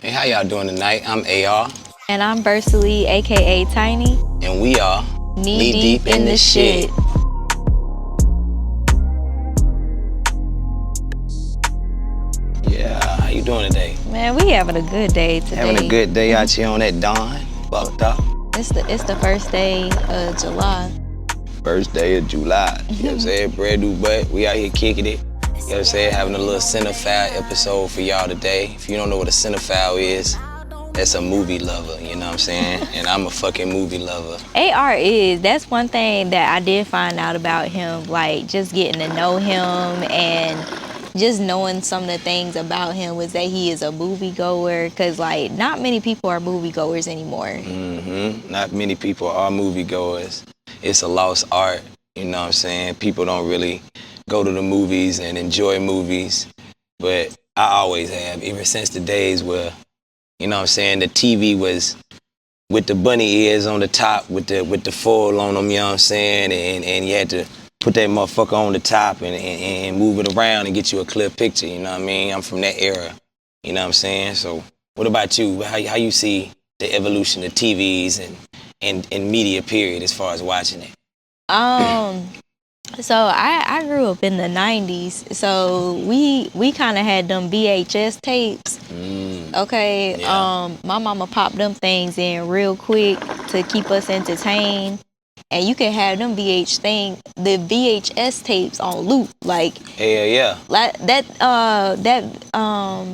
Hey, how y'all doing tonight? I'm AR, And I'm Versally, aka Tiny. and we are Knee deep in the shit. Yeah, how you doing today? Man, we having a good day today. Having a good day out here on that dawn. Fucked up. It's the first day of July. First day of July. You know what I'm saying? Brand new butt. We out here kicking it. You know what I'm saying? Having a little Cinephile episode for y'all today. If you don't know what a Cinephile is, that's a movie lover, you know what I'm saying? And I'm a fucking movie lover. AR that's one thing that I did find out about him, like just getting to know him and just knowing some of the things about him was that he is a moviegoer, because like not many people are moviegoers anymore. Not many people are moviegoers. It's a lost art, you know what I'm saying? People don't really go to the movies and enjoy movies, but I always have, ever since the days where, you know what I'm saying, the TV was with the bunny ears on the top, with the foil on them, you know what I'm saying, and you had to put that motherfucker on the top and move it around and get you a clear picture, you know what I mean? I'm from that era, you know what I'm saying? So what about you? How you see the evolution of TVs and media period as far as watching it? So I grew up in the 90s, so we kind of had them VHS tapes. Okay, Yeah. my mama popped them things in real quick to keep us entertained, and you can have them the VHS tapes on loop, like Hell yeah. that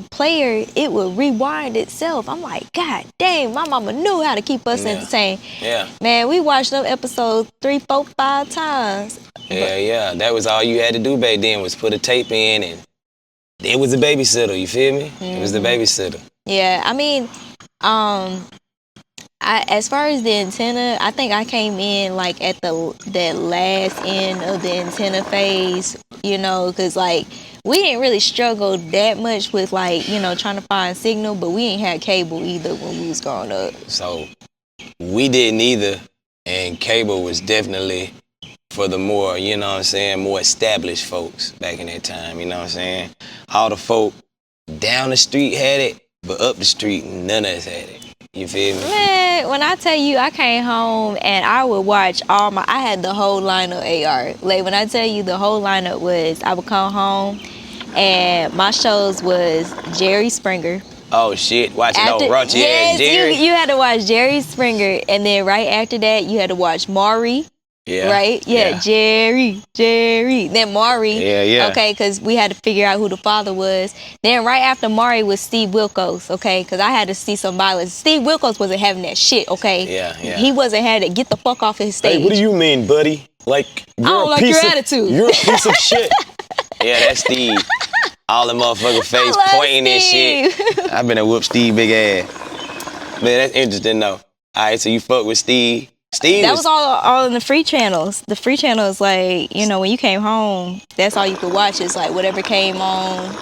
player, it would rewind itself. I'm like, God damn, my mama knew how to keep us entertained. Yeah. Man, we watched them episodes 3, 4, 5 times. Yeah. That was all you had to do back then was put a tape in, and it was the babysitter, you feel me? It was the babysitter. Yeah, I mean, as far as the antenna, I think I came in like at that last end of the antenna phase, you know, because like we didn't really struggle that much with like, you know, trying to find signal, but we ain't had cable either when we was growing up. So we didn't either, and cable was definitely for the more, you know what I'm saying, more established folks back in that time, you know what I'm saying? All the folk down the street had it, but up the street, none of us had it. You feel me? Man, when I tell you I came home and I would watch I had the whole lineup AR. Like when I tell you the whole lineup was, I would come home and my shows was Jerry Springer. Oh shit, watching those raunchy ass Jerry. You had to watch Jerry Springer, and then right after that you had to watch Maury. Yeah. Right? Yeah. Jerry. Then Maury. Yeah. Okay, because we had to figure out who the father was. Then right after Maury was Steve Wilkos, okay? Because I had to see some violence. Steve Wilkos wasn't having that shit, okay? Yeah. He wasn't having it. Get the fuck off his stage. Hey, what do you mean, buddy? Like, I don't like your attitude. You're a piece of shit. Yeah, that's Steve. All the motherfucking face pointing and shit. I've been a whoop Steve big ass. Man, that's interesting though. Alright, so you fuck with Steve. That was all in the free channels. The free channels, like, you know, when you came home, that's all you could watch. It's like whatever came on.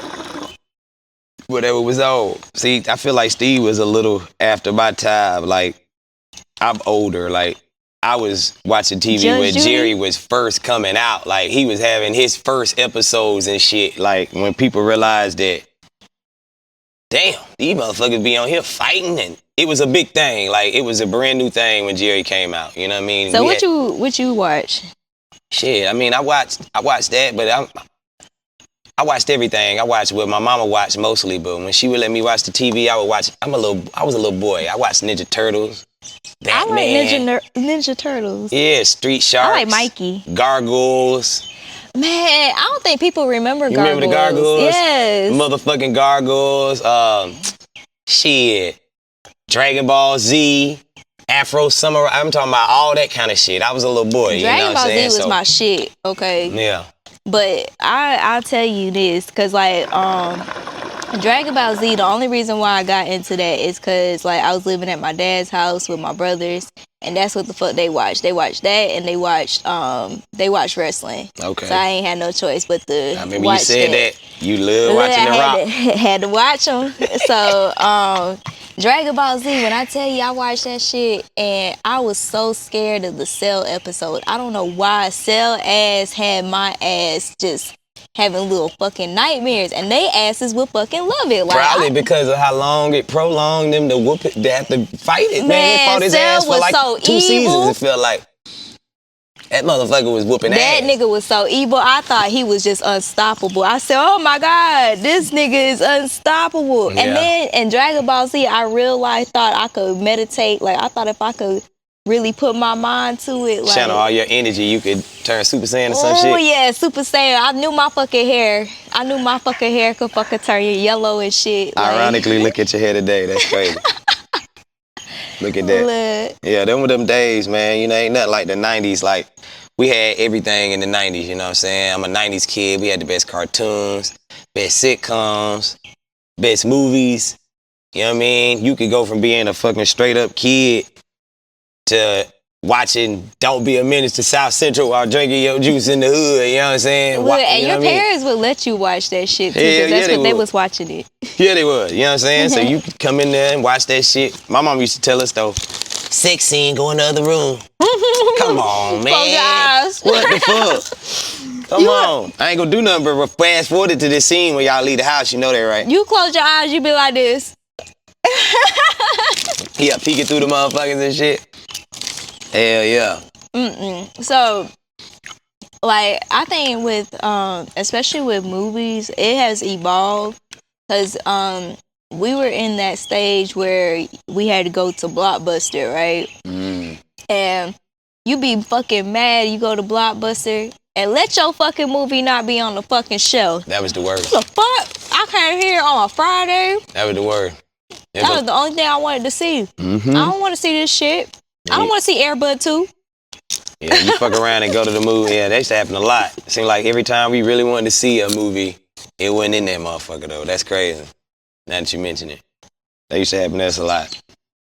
Whatever was on. See, I feel like Steve was a little after my time. Like, I'm older. Like, I was watching TV when Jerry was first coming out. Like, he was having his first episodes and shit. Like, when people realized that, damn, these motherfuckers be on here fighting, and it was a big thing. Like, it was a brand new thing when Jerry came out. You know what I mean? So what you watch? Shit, I mean, I watched that, but I watched everything. I watched what my mama watched mostly, but when she would let me watch the TV, I would watch. I was a little boy. I watched Ninja Turtles, Batman. I like Ninja Turtles. Yeah, Street Sharks. I like Mikey. Gargoyles. Man, I don't think people remember Gargoyles. You remember the Gargoyles? Yes. Motherfucking Gargoyles. Shit. Dragon Ball Z. Afro Samurai. I'm talking about all that kind of shit. I was a little boy. Dragon Ball Z was my shit. Okay. Yeah. But I'll tell you this, cause like Dragon Ball Z, the only reason why I got into that is cause like I was living at my dad's house with my brothers, and that's what the fuck they watched. They watched that, and they watched wrestling. Okay. So I ain't had no choice but to I remember watch you said that. You love watching I The Rock. had to watch them. So Dragon Ball Z, when I tell you I watched that shit, and I was so scared of the Cell episode. I don't know why. Cell ass had my ass just having little fucking nightmares, and they asses would fucking love it. Like, Probably because of how long it prolonged them to whoop it. They have to fight it, man. Fought his Cell ass for was like so 2 evil. seasons, it felt like. That motherfucker was whooping That ass. nigga was so evil. I thought he was just unstoppable. I said, oh my God, this nigga is unstoppable. Yeah. And then in Dragon Ball Z, I realized, thought I could meditate. Like, I thought if I could really put my mind to it. Like, Channel all your energy, you could turn Super Saiyan or some oh shit. yeah, Super Saiyan. I knew my fucking hair. Could fucking turn yellow and shit. Like, Ironically, look at your hair today. That's crazy. Look at that. look. Yeah, them were them days, man. You know, ain't nothing like the 90s. Like, we had everything in the 90s, you know what I'm saying? I'm a 90s kid. We had the best cartoons, best sitcoms, best movies. You know what I mean? You could go from being a fucking straight up kid to watching Don't Be a Menace to South Central while drinking your juice in the hood, you know what I'm saying? Look, and You know your what I mean? parents would let you watch that shit too, Hell because that's yeah, what they they would. was watching it. Yeah, they would. You know what I'm saying? So you could come in there and watch that shit. My mom used to tell us, though, sex scene, go in the other room. Come on, man. Close your eyes. What the fuck? Come on. I ain't gonna do nothing but fast forward to this scene when y'all leave the house. You know that, right? You close your eyes, you be like this. Yeah, peeking through the motherfuckers and shit. Hell yeah. So, like, I think with, especially with movies, it has evolved, because we were in that stage where we had to go to Blockbuster, right? And you be fucking mad you go to Blockbuster and let your fucking movie not be on the fucking shelf. That was the word. What the fuck? I came here on a Friday. That was the word. That was the only thing I wanted to see. I don't want to see this shit. I don't want to see Airbud 2. Yeah, you fuck around and go to the movie. Yeah, that used to happen a lot. It seemed like every time we really wanted to see a movie, it wasn't in that motherfucker, though. That's crazy. Now that you mention it. That used to happen to us a lot.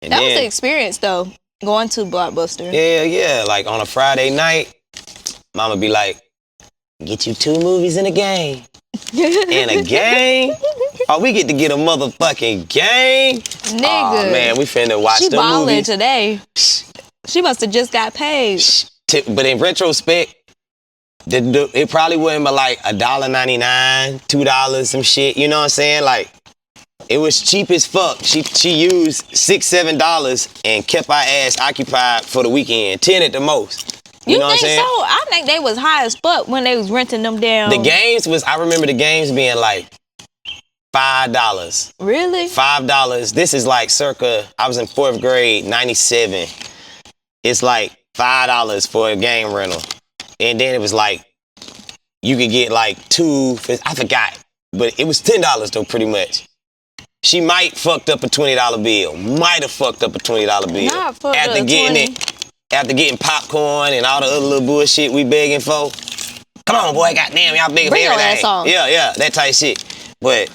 And That was the experience, though, going to Blockbuster. Yeah. Like on a Friday night, mama be like, get you 2 movies in a game. In a game? Oh, we get to get a motherfucking game? Nigga. Oh, man, we finna watch She the balling movies. today. She must have just got paid. But in retrospect, it probably wasn't but like $1.99, $2, some shit. You know what I'm saying? Like, it was cheap as fuck. She used $6, $7 and kept our ass occupied for the weekend. 10 at the most. You know what I'm think saying? so? I think they was high as fuck when they was renting them down. The games I remember the games being like $5. Really? $5. This is like circa, I was in 4th grade, 97. It's like $5 for a game rental. And then it was like, you could get like 2, I forgot. But it was $10 though, pretty much. She might fucked up a $20 bill. Might have fucked up a $20 bill. Not fucked after up getting 20. it, after getting popcorn and all the other little bullshit we begging for. Come on, boy, goddamn, y'all begging for Bring your everything. ass on. Yeah, that type shit. But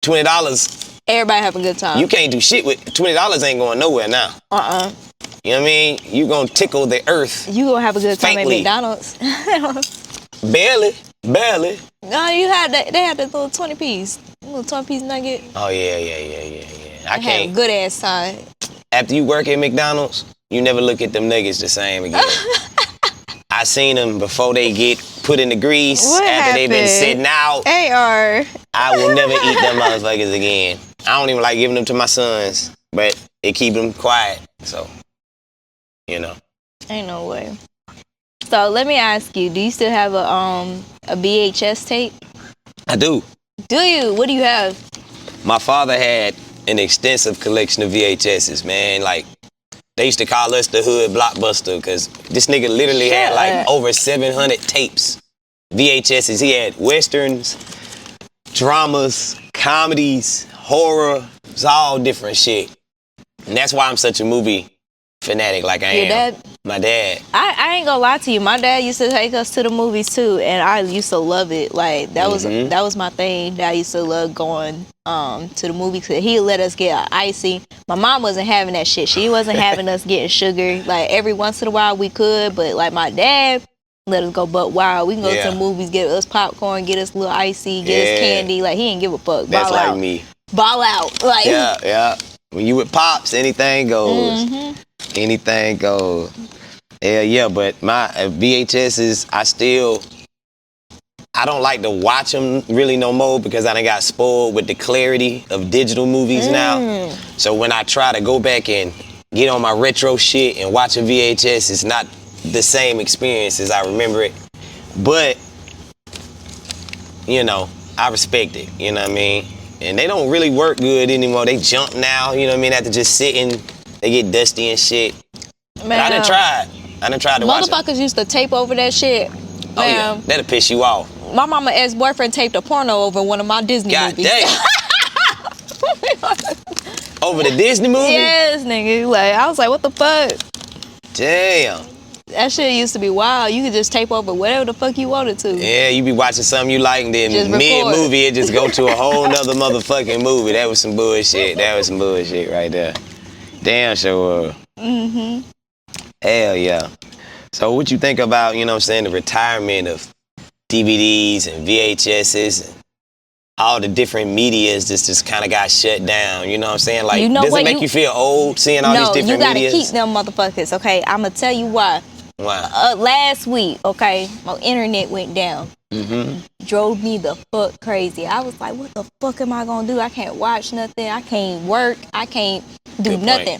$20, Everybody have a good time. you can't do shit with $20. Ain't going nowhere now. You know what I mean? You gonna tickle the earth. You gonna have a good time Faintly. at McDonald's. Barely. No, you had that. They had the little 20-piece, little 20-piece nugget. Oh yeah. I They had a can't. good ass time. After you work at McDonald's, you never look at them nuggets the same again. I seen them before they get put in the grease. What after they've been happened? sitting out. AR. I will never eat them motherfuckers again. I don't even like giving them to my sons, but it keep them quiet. So, you know. Ain't no way. So let me ask you: do you still have a VHS tape? I do. Do you? What do you have? My father had an extensive collection of VHSs, man. Like, they used to call us the hood blockbuster because this nigga literally had like over 700 tapes. VHSs. He had westerns, dramas, comedies, horror. It's all different shit. And that's why I'm such a movie fanatic like I Your am. dad? My dad. I ain't gonna lie to you. My dad used to take us to the movies too, and I used to love it. Like that was my thing. That I used to love going to the movies. He'd let us get icy. My mom wasn't having that shit. She wasn't having us getting sugar. Like every once in a while we could, but like my dad let us go butt wild. We can go to the movies, get us popcorn, get us a little icy, get us candy. Like he ain't give a fuck. That's Ball like out. me. Ball out. Like Yeah. When you with pops, anything goes. Anything goes. Yeah, but my VHS is, I still I don't like to watch them really no more because I done got spoiled with the clarity of digital movies now. So when I try to go back and get on my retro shit and watch a VHS, it's not the same experience as I remember it. But, you know, I respect it, you know what I mean? And they don't really work good anymore. They jump now, you know what I mean? After just sitting, they get dusty and shit. Man, but I done tried to watch it. Motherfuckers used to tape over that shit. Oh yeah, that'll piss you off. My mama ex-boyfriend taped a porno over one of my Disney movies. God damn. Over the Disney movie? Yes, nigga. Like, I was like, what the fuck? Damn. That shit used to be wild. You could just tape over whatever the fuck you wanted to. Yeah, you be watching something you like and then Just mid-movie it just go to a whole nother motherfucking movie. That was some bullshit. That was some bullshit right there. Damn sure. Hell yeah. So what you think about, you know what I'm saying, the retirement of DVDs and VHSs and all the different medias just kind of got shut down, you know what I'm saying? Like, does it make you feel old seeing all these different medias? No, you gotta keep them motherfuckers, okay? I'm gonna tell you why. Why? Last week, okay, my internet went down. Drove me the fuck crazy. I was like, what the fuck am I gonna do? I can't watch nothing. I can't work. I can't do nothing.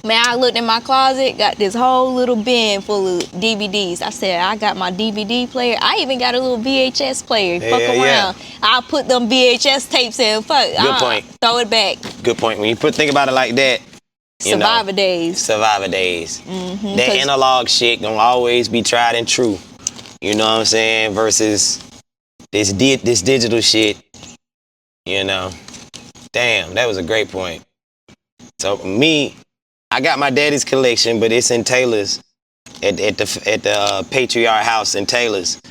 Man, I looked in my closet, got this whole little bin full of DVDs. I said, I got my DVD player. I even got a little VHS player. Fuck around. Yeah. I'll put them VHS tapes in. Fuck. Good point. Throw it back. Good point. When you think about it like that, Survivor days. Survivor days. That analog shit gonna always be tried and true. You know what I'm saying? Versus this digital shit. You know. Damn, that was a great point. So me, I got my daddy's collection, but it's in Taylor's at the Patriarch House in Taylor's.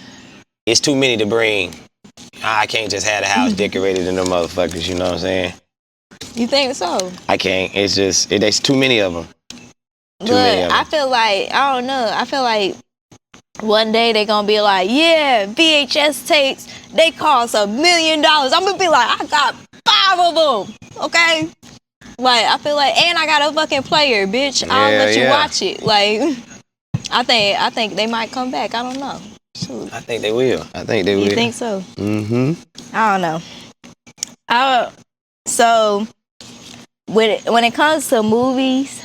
It's too many to bring. I can't just have the house decorated in them motherfuckers. You know what I'm saying? You think so? I can't. It's just there's too many of them. But I feel like I don't know. I feel like one day they gonna be like, yeah, VHS tapes. They cost $1 million. I'm gonna be like, I got 5 of them. Okay. Like, I feel like, and I got a fucking player, bitch. I'll let you watch it. Like, I think they might come back. I don't know. Shoot. I think they will. You think so? I don't know. So, when it comes to movies,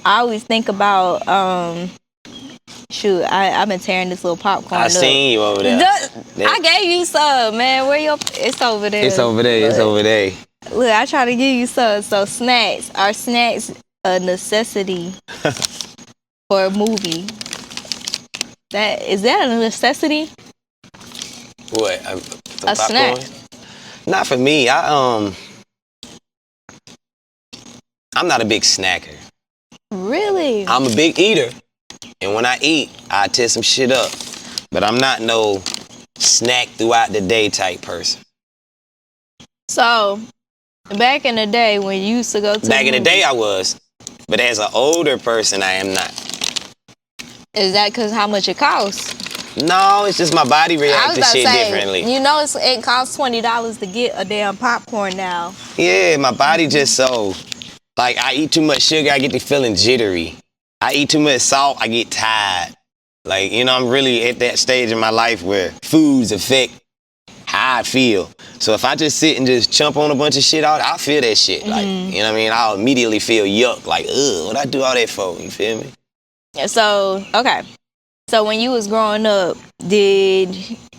I always think about, I've been tearing this little popcorn up. Seen you over there. I gave you some, man. It's over there. It's over there. Look, I try to give you some. So snacks. Are snacks a necessity for a movie? Is that a necessity? What? A snack? Not for me. I'm not a big snacker. Really? I'm a big eater. And when I eat, I tear some shit up. But I'm not no snack throughout the day type person. So, back in the day when you used to go to Back in the day I was. But as an older person, I am not. Is that because how much it costs? No, it's just my body reacts to shit differently. You know, it costs $20 to get a damn popcorn now. Yeah, my body just so... Like, I eat too much sugar, I get to feeling jittery. I eat too much salt, I get tired. Like, you know, I'm really at that stage in my life where foods affect how I feel. So if I just sit and just chump on a bunch of shit, I'll feel that shit. Like, you know what I mean? I'll immediately feel yuck. Like, ugh, what I do all that for? You feel me? So, okay. So when you was growing up, did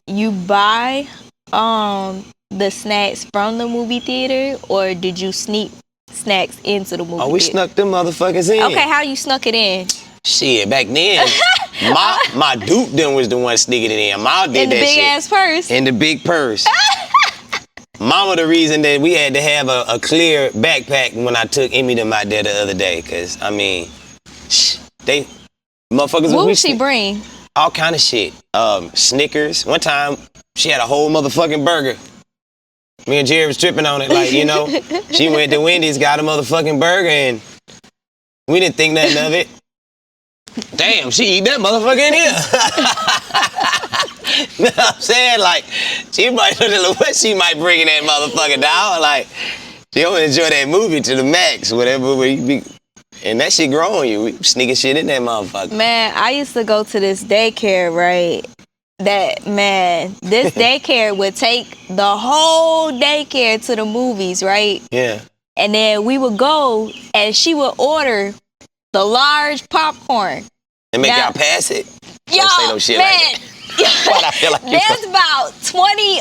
you buy the snacks from the movie theater, or did you sneak snacks into the movie theater? Oh, we snuck them motherfuckers in. Okay, how you snuck it in? Shit, back then, my Duke them was the one sneaking it in. Ma did that shit. In the big ass purse? In the big purse. Mama the reason that we had to have a clear backpack when I took Emmy them out there the other day. Because, I mean, they... Motherfuckers. What would she bring? All kind of shit. Snickers. One time, she had a whole motherfucking burger. Me and Jerry was tripping on it, like, you know. She went to Wendy's, got a motherfucking burger, and we didn't think nothing of it. Damn, she eat that motherfucker in here. You know what I'm saying? Like, she might what she might bring in that motherfucker down. Like, she'll enjoy that movie to the max, whatever we be. And that shit grow on you. We sneaking shit in that motherfucker. Man, I used to go to this daycare, right? that, man, this daycare would take the whole daycare to the movies, right? Yeah. And then we would go, and she would order the large popcorn. And make Now- y'all pass it. Yo, Don't say no shit man, like that. Why'd I feel like you there's about 20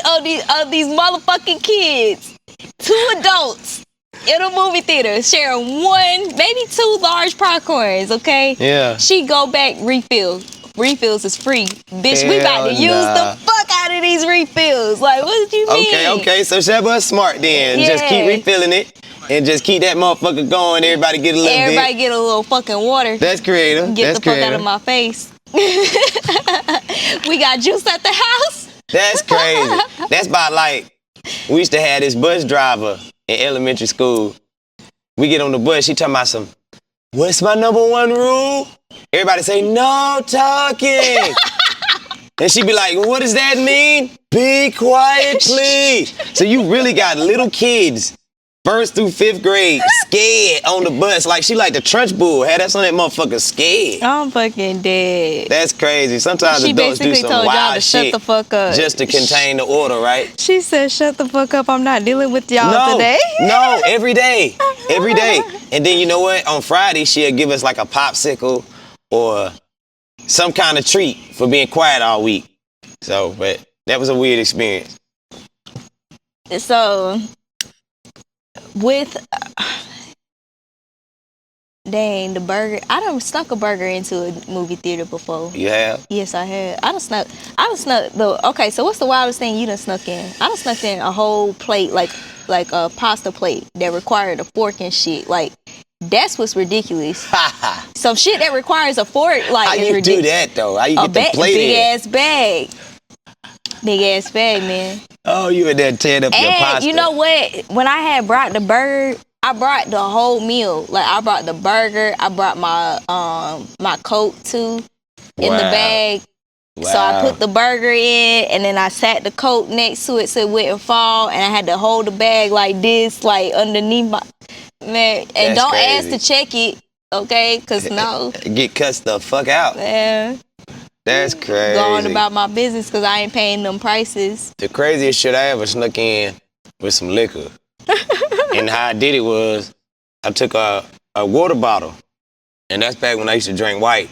of these motherfucking kids, 2 adults in a movie theater sharing 1, maybe 2 large popcorns, okay? Yeah. She go back, refill. Refills is free. Bitch, we about to Hell use nah. the fuck out of these refills. Like, what do you mean? Okay. So Sheba smart then. Just keep Yeah. refilling it and just keep that motherfucker going. Everybody get a little Everybody bit. get a little fucking water. That's creative. Get That's the fuck creative. out of my face. We got juice at the house. That's crazy. That's about like, we used to have this bus driver in elementary school. We get on the bus, she talking about some, what's my number 1 rule? Everybody say, no talking. And she be like, what does that mean? Be quiet, please. So you really got little kids, 1st through 5th grade, scared on the bus. Like she like the Trunch Bull. Had us on that motherfucker scared. I'm fucking dead. That's crazy. Sometimes She adults do basically some told y'all wild to shit shut the fuck up. just to contain the order, right? She said, shut the fuck up. I'm not dealing with y'all today. No, every day. Every day. And then you know what? On Friday, she'll give us like a popsicle or some kind of treat for being quiet all week. So, but that was a weird experience. So, with dang, the burger, I done snuck a burger into a movie theater before. You have? Yes, I had. I done snuck the, okay, so what's the wildest thing you done snuck in? I done snuck in a whole plate, like a pasta plate that required a fork and shit. Like, that's what's ridiculous. Some shit that requires a fork, like, How is you ridiculous. do that though? How you get the plate big in? ass bag. Big ass bag, man. Oh, you in there tearing up your And pasta. you know what? When I had brought the burger, I brought the whole meal. Like, I brought the burger, I brought my my Coke too in the Wow. bag. So I put the burger in, and then I sat the Coke next to it so it wouldn't fall, and I had to hold the bag like this, like underneath my man. And That's don't crazy. ask to check it, okay? Cause no, Get cussed the fuck out. man, That's crazy. going about my business because I ain't paying them prices. The craziest shit I ever snuck in with some liquor. And how I did it was, I took a water bottle, and that's back when I used to drink white.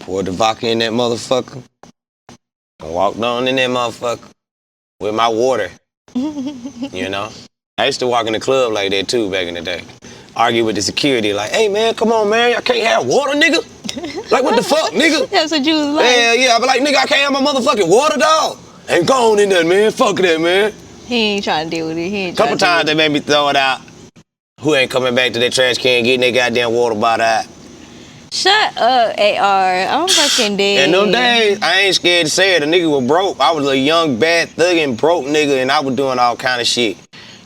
Poured the vodka in that motherfucker, and walked on in that motherfucker with my water. You know? I used to walk in the club like that too back in the day. Argue with the security like, hey man, come on man, I can't have water, nigga. Like what the fuck, nigga? That's what you was like. Hell yeah, I be like, nigga, I can't have my motherfucking water, dog. Ain't going in there, man. Fuck that, man. He ain't trying to deal with it. He ain't Couple trying times they made me throw it out. Who ain't coming back to their trash can getting their goddamn water bottle out? Shut up, AR. I'm fucking dead. And them days, I ain't scared to say it. The nigga was broke. I was a young, bad, thugging, broke nigga, and I was doing all kind of shit.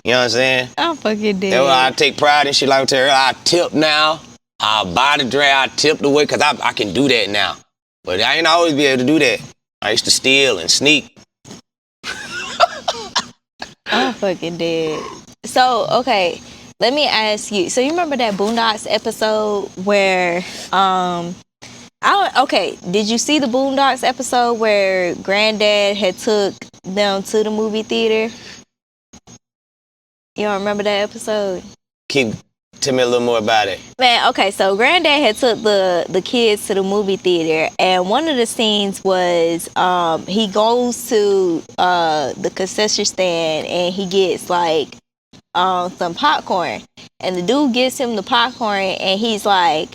You know what I'm saying? I'm fucking dead. That's why I take pride in shit like that. I tip now. I buy the drink. I tip the way because I can do that now. But I ain't always be able to do that. I used to steal and sneak. I'm fucking dead. So, okay, let me ask you. So you remember that Boondocks episode where did you see the Boondocks episode where Granddad had took them to the movie theater? You don't remember that episode? Tell me a little more about it. Man, okay, so Granddad had took the kids to the movie theater, and one of the scenes was he goes to the concession stand and he gets like some popcorn, and the dude gives him the popcorn and he's like,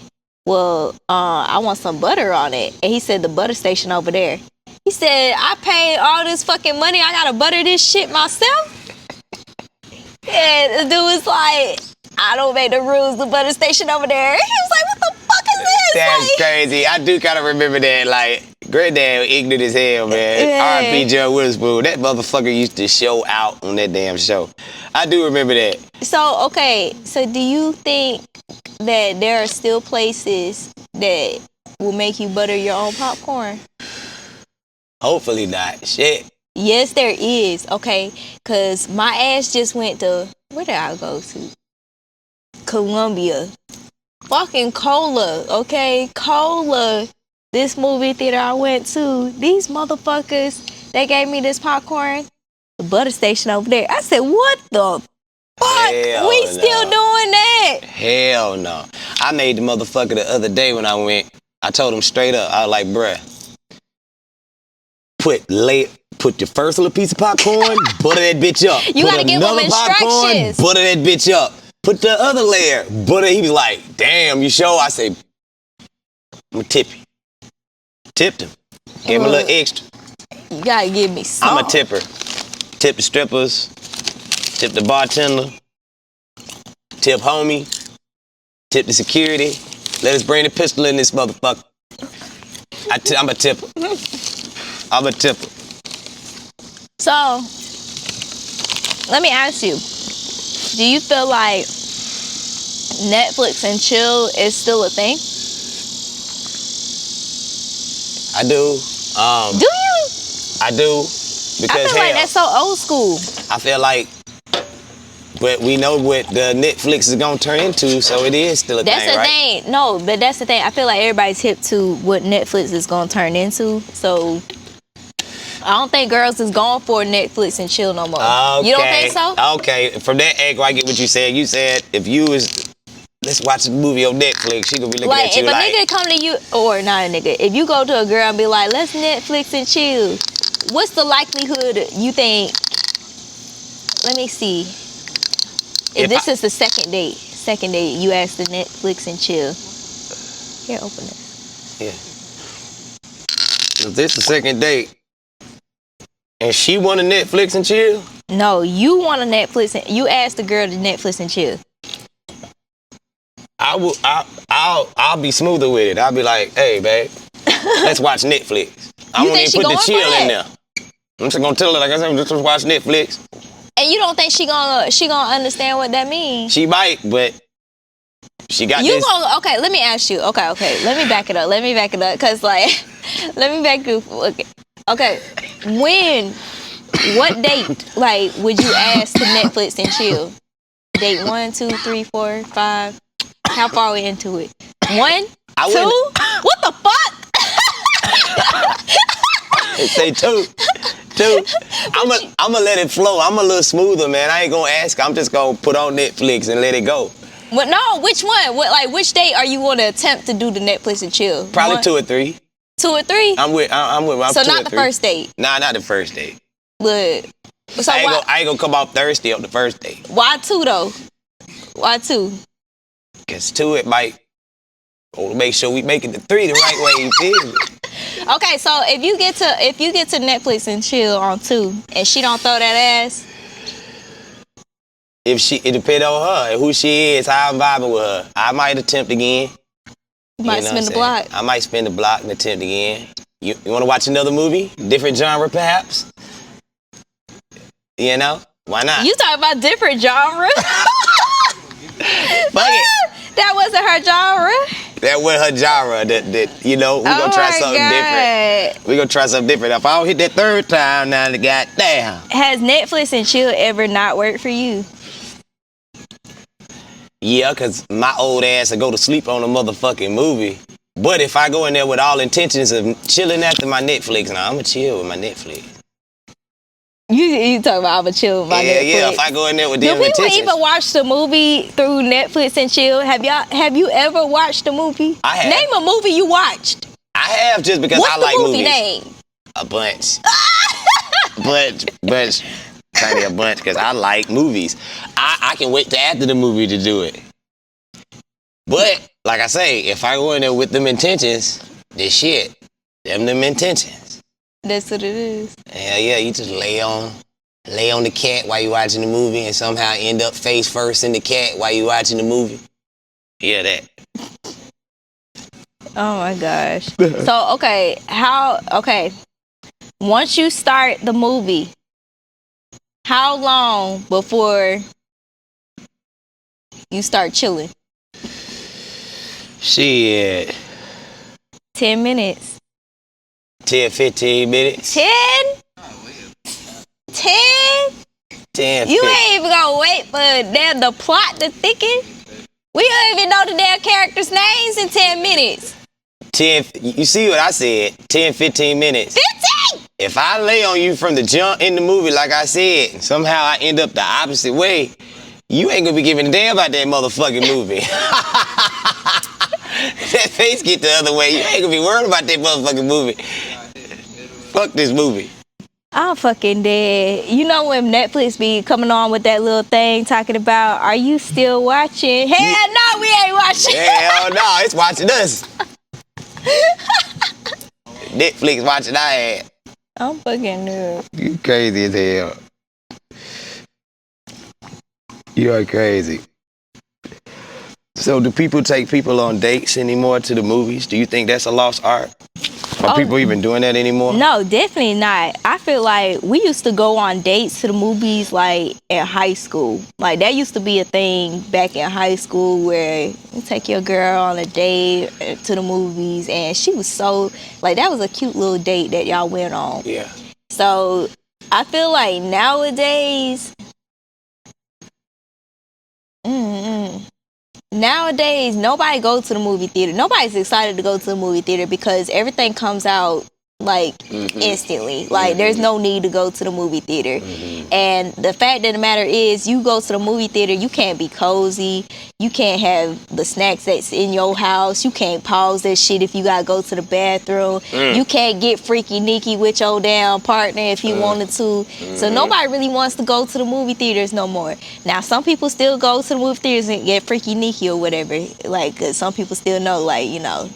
well, I want some butter on it, and he said the butter station over there. He said, I paid all this fucking money, I gotta butter this shit myself. And the dude was like, I don't make the rules, the butter station over there. He was like, what the fuck is this? That's Like, crazy. I do kind of remember that. Like, Granddad ignorant as hell, man. Yeah. R.I.P. Joe Witherspoon. That motherfucker used to show out on that damn show. I do remember that. so, okay, so do you think that there are still places that will make you butter your own popcorn? Hopefully not. Shit. Yes, there is, okay? Because my ass just went to, where did I go to? Columbia. Fucking cola, okay? Cola this movie theater I went to, these motherfuckers, they gave me this popcorn, the butter station over there. I said, what the fuck? Hell We no. still doing that? Hell no. I made the motherfucker the other day when I went. I told him straight up. I was like, bruh, put your first little piece of popcorn, butter that bitch up. You put gotta give them another popcorn, instructions. butter that bitch up. Put the other layer, butter. He was like, damn, you sure? I say, I'm gonna tip you. Tipped him. Gave him a little extra. You gotta give me some. I'm a tipper. Tip the strippers. Tip the bartender. Tip homie. Tip the security. Let us bring the pistol in this motherfucker. I'm a tipper. I'm a tipper. So, let me ask you, do you feel like Netflix and chill is still a thing? I do. Do you? I do. Because I feel like that's so old school. I feel like, but we know what the Netflix is gonna turn into, so it is still a That's thing, the right? thing. No, but that's the thing. I feel like everybody's hip to what Netflix is gonna turn into. So I don't think girls is going for Netflix and chill no more. Okay. You don't think so? Okay. From that angle, I get what you said. You said if you was, let's watch a movie on Netflix, she gonna be looking Like at you if a like, nigga come to you, or not a nigga, if you go to a girl and be like, let's Netflix and chill, what's the likelihood you think? Let me see. If this is the second date, you ask the Netflix and chill. Here, open it. yeah. If this the second date, and she want a Netflix and chill, No, you want a Netflix and you ask the girl to Netflix and chill. I'll be smoother with it. I'll be like, hey, babe, let's watch Netflix. I You won't think even she put the going for chill that? in there. I'm just gonna tell her like I said, just watch Netflix. And you don't think she gonna understand what that means? She might, but she got You this. gonna okay? Let me ask you. Okay. Let me back it up. Cause like, let me back you. Okay. What date like would you ask to Netflix and chill? Date 1, 2, 3, 4, 5. How far are we into it? 1, 2. What the fuck? Say 2. I'm gonna let it flow. I'm a little smoother, man. I ain't gonna ask. I'm just gonna put on Netflix and let it go. Well, no. Which one? Which date are you gonna attempt to do the Netflix and chill? Probably 1, 2 or 3. 2 or 3. I'm with. So 2 not or the 3. first date. Nah, not the first date. But so I ain't gonna come off thirsty on the first date. why 2 though? Why 2? Cause 2 it might. Oh, make sure we make it to 3 the right way. You feel me? Okay, so if you get to Netflix and chill on 2 and she don't throw that ass, It depends on her, who she is, how I'm vibing with her. I might attempt again. you might know spin what the I'm block. saying? I might spin the block and attempt again. You want to watch another movie? Different genre, perhaps? You know? Why not? You talking about different genre? Fuck it. That wasn't her genre. That was her genre. That you know, we're gonna try something different. We're gonna try something different. If I don't hit that third time, now the goddamn. Has Netflix and chill ever not worked for you? Yeah, cause my old ass will go to sleep on a motherfucking movie. But if I go in there with all intentions of chilling after my Netflix, now I'm gonna chill with my Netflix. You talking about I'ma chill with my Netflix? Yeah. If I go in there with Do them people intentions, even watch the movie through Netflix and chill? Have you ever watched a movie? I have. Name a movie you watched. I have just because What's I like the movie movies. name? A bunch. but kind of a bunch because I like movies. I can wait till after the movie to do it. But like I say, if I go in there with them intentions, this shit, them intentions. That's what it is. Yeah, you just lay on the cat while you watching the movie and somehow end up face first in the cat while you watching the movie. Yeah, that. Oh my gosh. So okay. Once you start the movie, how long before you start chilling? Shit. 10 minutes. 10, 15 minutes. 10? 10? 10, You 15. ain't even gonna wait for the plot to thicken. We don't even know the damn characters' names in 10 minutes. You see what I said? 10, 15 minutes. 15! If I lay on you from the jump in the movie, like I said, somehow I end up the opposite way, you ain't gonna be giving a damn about that motherfucking movie. That face get the other way. You ain't gonna be worried about that motherfucking movie. Fuck this movie. I'm fucking dead. You know when Netflix be coming on with that little thing talking about, are you still watching? Hell no, we ain't watching. Hell no, it's watching us. Netflix watching our ass. I'm fucking new. You crazy as hell. You are crazy. So do people take people on dates anymore to the movies? Do you think that's a lost art? Are people even doing that anymore? No, definitely not. I feel like we used to go on dates to the movies like in high school. Like that used to be a thing back in high school where you take your girl on a date to the movies, and she was so, like, that was a cute little date that y'all went on. Yeah. So I feel like nowadays, nowadays nobody goes to the movie theater. Nobody's excited to go to the movie theater because everything comes out like instantly. Like there's no need to go to the movie theater. And the fact of the matter is, you go to the movie theater, you can't be cozy. You can't have the snacks that's in your house. You can't pause that shit if you gotta go to the bathroom. You can't get freaky Nikki with your damn partner if you wanted to. So nobody really wants to go to the movie theaters no more. Now some people still go to the movie theaters and get freaky Nikki or whatever. Like, 'cause some people still know, like, you know,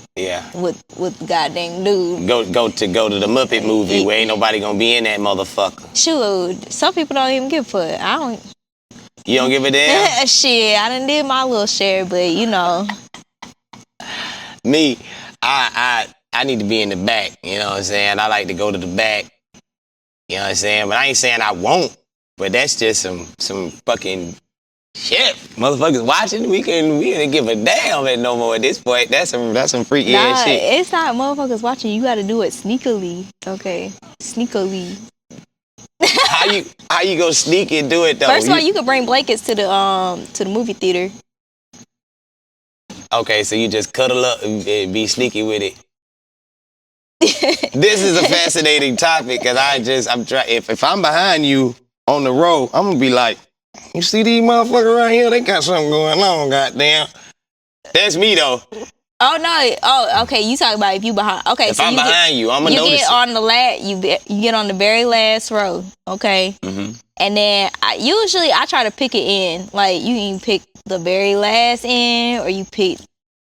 with goddamn nude. Go to the Muppet movie where ain't nobody gonna be in that motherfucker. Shoot, some people don't even give a fuck. I don't. You don't give a damn? Shit, I done did my little share, but you know. Me, I need to be in the back. You know what I'm saying? I like to go to the back. You know what I'm saying? But I ain't saying I won't. But that's just some fucking shit. Motherfuckers watching, we can't give a damn at no more at this point. That's some freaky ass shit. It's not motherfuckers watching. You got to do it sneakily. Okay, sneakily. How you go sneak and do it though? First of all, you could bring blankets to the movie theater. Okay, so you just cuddle up and be sneaky with it. This is a fascinating topic because I'm trying. If I'm behind you on the road, I'm gonna be like, you see these motherfuckers around here? They got something going on, goddamn. That's me though. Oh no! Oh, okay. You talking about if you behind? Okay, if I'm behind you, I'm gonna notice. You get on the you get on the very last row. Okay. And then I try to pick it in. Like you can pick the very last end, or you pick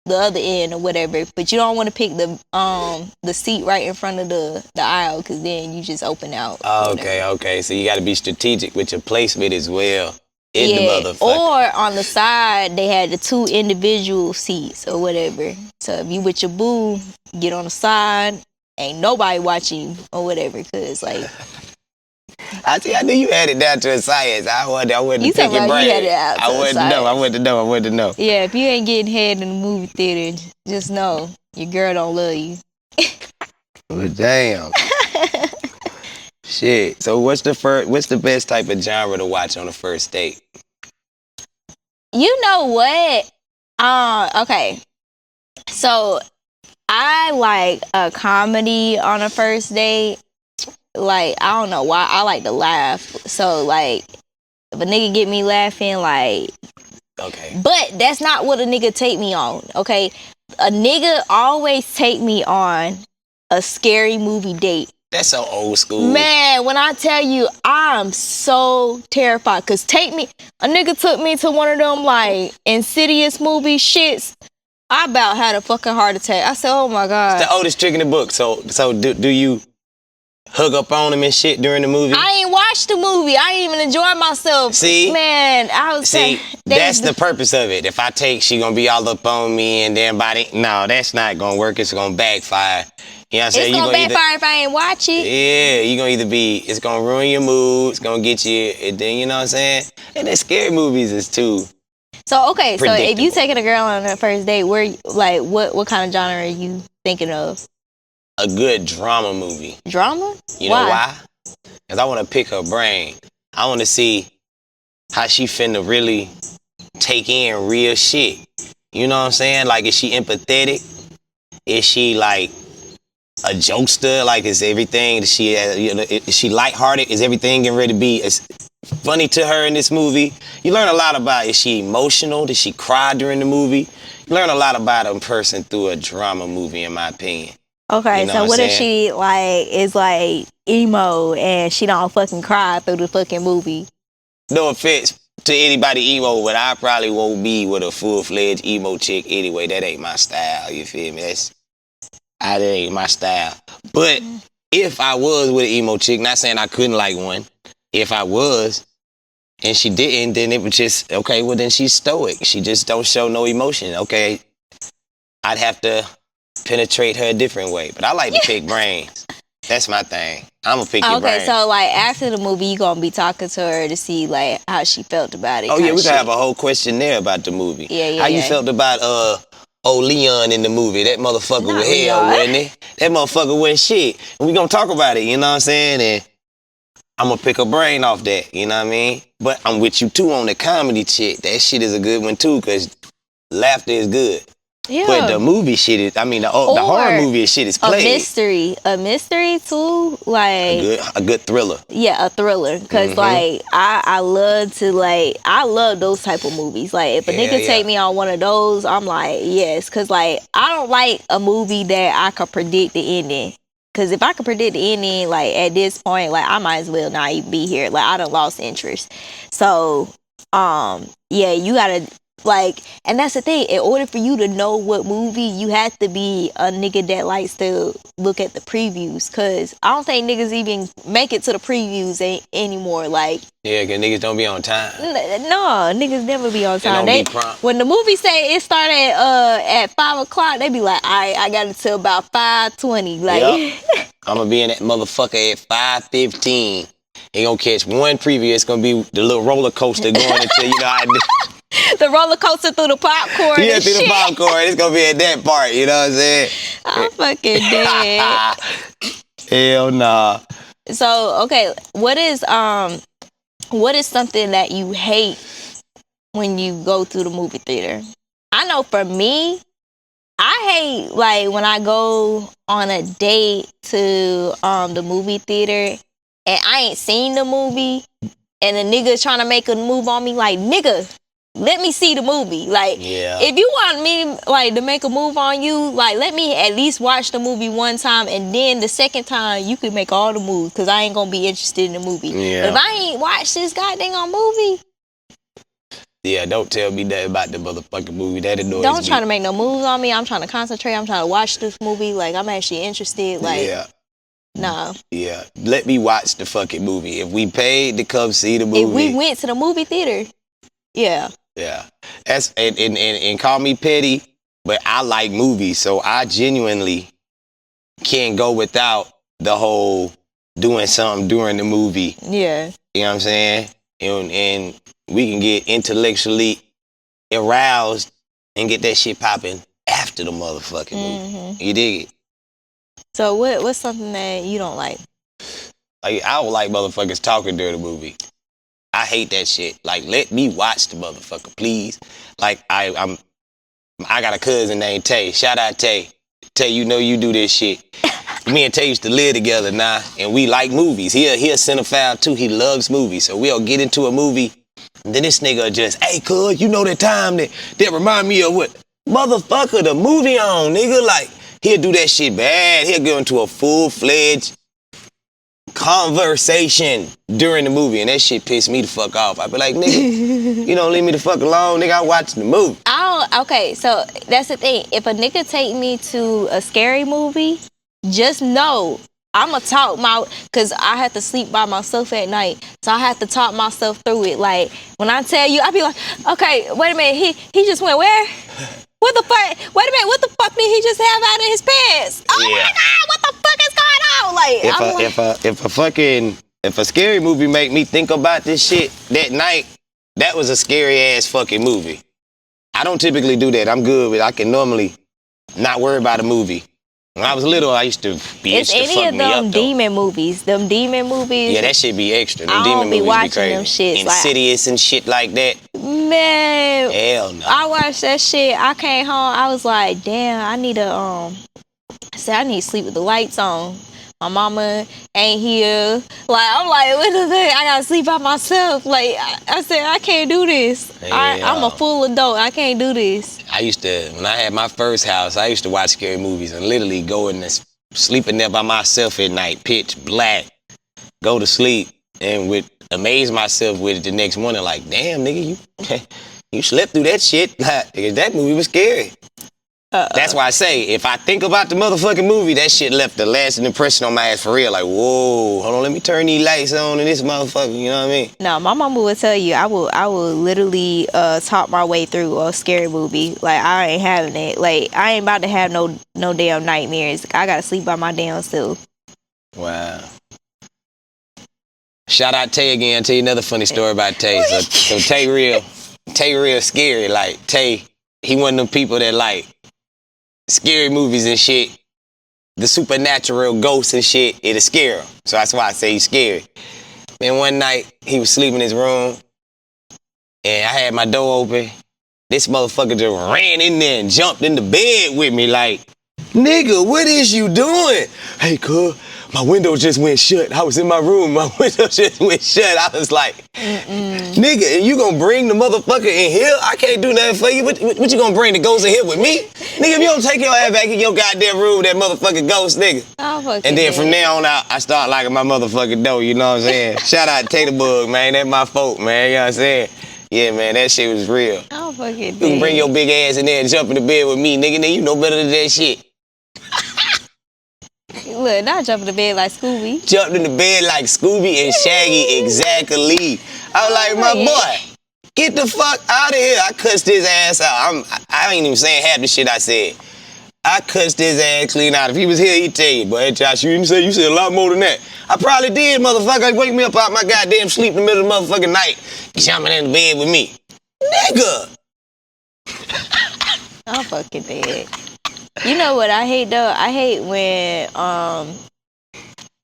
the other end, or whatever. But you don't want to pick the seat right in front of the aisle, because then you just open out. Okay. So you got to be strategic with your placement as well. In the motherfucker. Or on the side, they had the 2 individual seats or whatever. So if you with your boo, get on the side, ain't nobody watching you or whatever. Cause like, I knew you had it down to a science. I wasn't you picking brain. I wouldn't know. Yeah, if you ain't getting head in the movie theater, just know your girl don't love you. Well, damn. Shit. So what's the best type of genre to watch on a first date? You know what? Okay. So I like a comedy on a first date. Like, I don't know why, I like to laugh. So like, if a nigga get me laughing, like, okay. But that's not what a nigga take me on. Okay, a nigga always take me on a scary movie date. That's so old school. Man, when I tell you, I'm so terrified. Cause a nigga took me to one of them like Insidious movie shits. I about had a fucking heart attack. I said, oh my God. It's the oldest trick in the book. So do you hug up on him and shit during the movie? I ain't watched the movie. I ain't even enjoy myself. See? Man, I was saying. That's the purpose of it. If I take, she gonna be all up on me and then no, that's not gonna work. It's gonna backfire. You know what I'm saying? It's gonna backfire if I ain't watch it. Yeah, you gonna it's gonna ruin your mood, it's gonna get you, and then, you know what I'm saying? And then scary movies is too. So, okay, so if you taking a girl on her first date, what kind of genre are you thinking of? A good drama movie. Drama? You know why? Because I wanna pick her brain. I wanna see how she finna really take in real shit. You know what I'm saying? Like, is she empathetic? Is she like a jokester? Like, is everything? Is she, is she lighthearted? Is everything getting ready to be as funny to her in this movie? You learn a lot about, is she emotional? Did she cry during the movie? You learn a lot about a person through a drama movie, in my opinion. Okay, You know so what if saying? she like is like emo and she don't fucking cry through the fucking movie? No offense to anybody emo, but I probably won't be with a full-fledged emo chick anyway. That ain't my style, you feel me? That ain't my style. But if I was with an emo chick, not saying I couldn't like one, if I was, and she didn't, then it was just, okay, well then she's stoic. She just don't show no emotion. Okay, I'd have to penetrate her a different way. But I like to pick brains. That's my thing. I'm gonna pick your brain. Okay, so like after the movie, you gonna be talking to her to see like how she felt about it. Oh yeah, we shit. can have a whole questionnaire about the movie. Yeah. How you felt about old Leon in the movie? That motherfucker Not was hell, Leon. wasn't it? That motherfucker wasn't shit. And we gonna talk about it, you know what I'm saying? And I'm gonna pick a brain off that, you know what I mean? But I'm with you too on the comedy shit. That shit is a good one too, cause laughter is good. Yeah. But the movie shit is, I mean, the horror movie shit is played. A mystery too, like A good thriller. Yeah, a thriller. Cause like I love those type of movies. Like if a nigga take me on one of those, I'm like yes. Cause like I don't like a movie that I could predict the ending. Cause if I could predict the ending, like at this point, like I might as well not even be here. Like I done lost interest. So yeah, you gotta. Like, and that's the thing. In order for you to know what movie, you have to be a nigga that likes to look at the previews. Cause I don't think niggas even make it to the previews anymore. Like, yeah, cause niggas don't be on time. No, niggas never be on time. They don't be prompt. When the movie say it started at 5 o'clock, they be like, I got until about 5:20. Like, yep. I'm gonna be in that motherfucker at 5:15. Ain't gonna catch one preview. It's gonna be the little roller coaster going until the roller coaster through the popcorn. Yeah, through the popcorn. It's gonna be at that part. You know what I'm saying? I'm fucking dead. Hell nah. So okay, what is something that you hate when you go through the movie theater? I know for me, I hate like when I go on a date to the movie theater and I ain't seen the movie and the nigga trying to make a move on me. Like, nigga, let me see the movie. Like, if you want me like to make a move on you, like let me at least watch the movie one time, and then the second time you can make all the moves, because I ain't gonna be interested in the movie. Yeah. But if I ain't watched this goddamn movie, yeah, don't tell me that about the motherfucking movie. That annoys me. Don't try to make no moves on me. I'm trying to concentrate. I'm trying to watch this movie. Like, I'm actually interested. Like, nah. Yeah, let me watch the fucking movie. If we paid to come see the movie. If we went to the movie theater, yeah. Yeah. That's and call me petty, but I like movies, so I genuinely can't go without the whole doing something during the movie. Yeah. You know what I'm saying? And we can get intellectually aroused and get that shit popping after the motherfucking movie. You dig it? So what's something that you don't like? Like, I don't like motherfuckers talking during the movie. I hate that shit. Like, let me watch the motherfucker, please. Like, I got a cousin named Tay. Shout out Tay. Tay, you know you do this shit. Me and Tay used to live together now, and we like movies. He a cinephile too. He loves movies. So we'll get into a movie, and then this nigga just, hey, cuz, you know that time that remind me of what? Motherfucker, the movie on, nigga. Like, he'll do that shit bad. He'll go into a full-fledged conversation during the movie, and that shit pissed me the fuck off. I be like, nigga, you don't leave me the fuck alone, nigga. I watching the movie. Okay, so that's the thing. If a nigga take me to a scary movie, just know I'ma talk cause I have to sleep by myself at night, so I have to talk myself through it. Like, when I tell you, I be like, okay, wait a minute, he just went where? What the fuck? Wait a minute, what the fuck did he just have out of his pants? Oh my god, what the fuck is going on? Like, if a scary movie make me think about this shit that night, that was a scary ass fucking movie. I don't typically do that. I'm good with, I can normally not worry about a movie When I was little, I used to be It's itched to any fuck of me up, them though. demon movies. Them demon movies. Yeah, that shit be extra. Them I demon don't be movies watching be crazy. them shits. Insidious and shit like that. Man, Hell no. I watched that shit. I came home. I was like, damn, I need to I said I need to sleep with the lights on. My mama ain't here. Like I'm like, what the thing? I gotta sleep by myself. Like I said, I can't do this. I'm a full adult. I can't do this. I used to, when I had my first house, I used to watch scary movies and literally go in there, sleeping there by myself at night, pitch black, go to sleep, and would amaze myself with it the next morning. Like, damn, nigga, you slept through that shit. Like, that movie was scary. That's why I say, if I think about the motherfucking movie, that shit left a lasting impression on my ass for real. Like, whoa, hold on, let me turn these lights on in this motherfucker, you know what I mean? No, my mama would tell you, I will literally talk my way through a scary movie. Like I ain't having it. Like I ain't about to have no damn nightmares. I gotta sleep by my damn self. Wow. Shout out Tay again. I'll tell you another funny story about Tay. So Tay real scary. Like Tay, he one of them people that like scary movies and shit. The supernatural ghosts and shit, it'll scare him. So that's why I say he's scary. Man, one night he was sleeping in his room and I had my door open. This motherfucker just ran in there and jumped in the bed with me like, nigga, what is you doing? Hey, cuz, my window just went shut. I was in my room, my window just went shut. I was like, nigga, and you gonna bring the motherfucker in here? I can't do nothing for you. What you gonna bring the ghost in here with me? Nigga, if you don't take your ass back in your goddamn room, that motherfucking ghost, nigga. And then from there on out, I start liking my motherfucking dough, you know what I'm saying? Shout out Tater Bug, man. That's my fault, man. You know what I'm saying? Yeah, man, that shit was real. You can bring your big ass in there and jump in the bed with me, nigga. Then you know better than that shit. Look, not jump in the bed like Scooby. Jumped in the bed like Scooby and Shaggy, exactly. I was like, my boy, get the fuck out of here. I cussed his ass out. I ain't even saying half the shit I said. I cussed his ass clean out. If he was here, he'd tell you, but Josh, you said a lot more than that. I probably did, motherfucker. Wake me up out my goddamn sleep in the middle of the motherfucking night, jumping in the bed with me. Nigga. I'm fucking dead. You know what I hate though? I hate when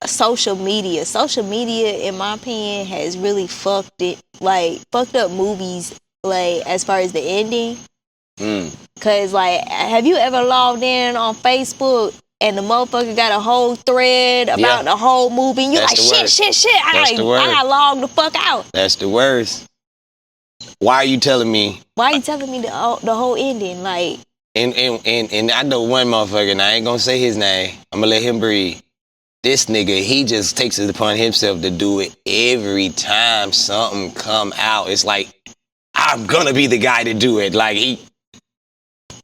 social media in my opinion has really fucked up movies, like as far as the ending. Cause like, have you ever logged in on Facebook and the motherfucker got a whole thread about the whole movie and you like shit, I gotta log the fuck out. That's the worst. Why are you telling me the whole ending? Like, and I know one motherfucker, and I ain't gonna say his name. I'm gonna let him breathe. This nigga, he just takes it upon himself to do it every time something come out. It's like, I'm gonna be the guy to do it. Like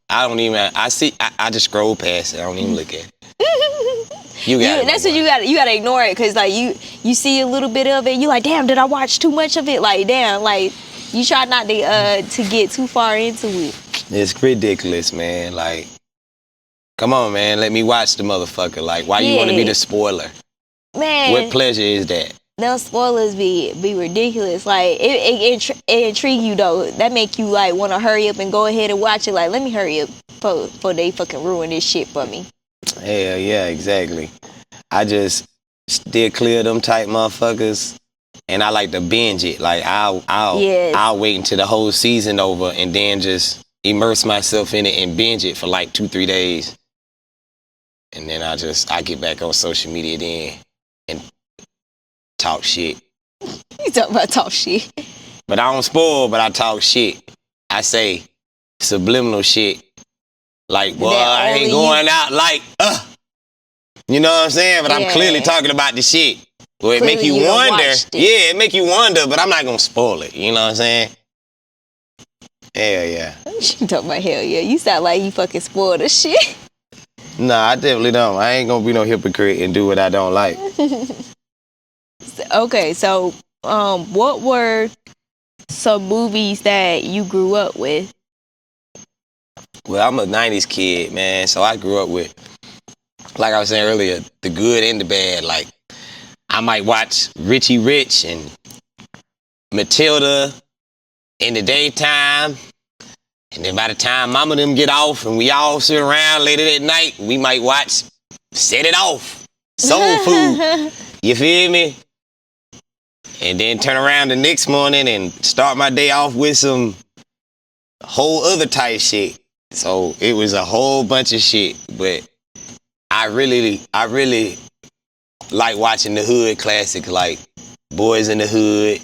I just scroll past it. I don't even look at it. That's what you gotta ignore it, cause like you see a little bit of it, you like, damn, did I watch too much of it? Like, damn, like you try not to get too far into it. It's ridiculous, man. Like, come on, man, let me watch the motherfucker. Like, why you want to be the spoiler? Man, what pleasure is that? Those spoilers be ridiculous. Like, it intrigue you though. That make you like want to hurry up and go ahead and watch it. Like, let me hurry up before they fucking ruin this shit for me. Hell yeah, exactly. I just steer clear of them type motherfuckers, and I like to binge it. Like, I'll wait until the whole season over and then just immerse myself in it and binge it for like 2-3 days, and then I get back on social media then and talk shit. You talk about talk shit. But I don't spoil, but I talk shit. I say subliminal shit. Like, boy, I ain't going out like, you know what I'm saying? But I'm clearly talking about the shit. Well, it make you wonder. Yeah, it make you wonder, but I'm not gonna spoil it. You know what I'm saying? Hell yeah. You talking about hell yeah? You sound like you fucking spoiled the shit. Nah, I definitely don't. I ain't gonna be no hypocrite and do what I don't like. Okay, so what were some movies that you grew up with? Well, I'm a 90s kid, man, so I grew up with, like I was saying earlier, the good and the bad. Like, I might watch Richie Rich and Matilda in the daytime, and then by the time mama and them get off and we all sit around later that night, we might watch set it off. Soul food. You feel me? And then turn around the next morning and start my day off with some whole other type shit. So it was a whole bunch of shit. But I really like watching the hood classics like Boys in the Hood,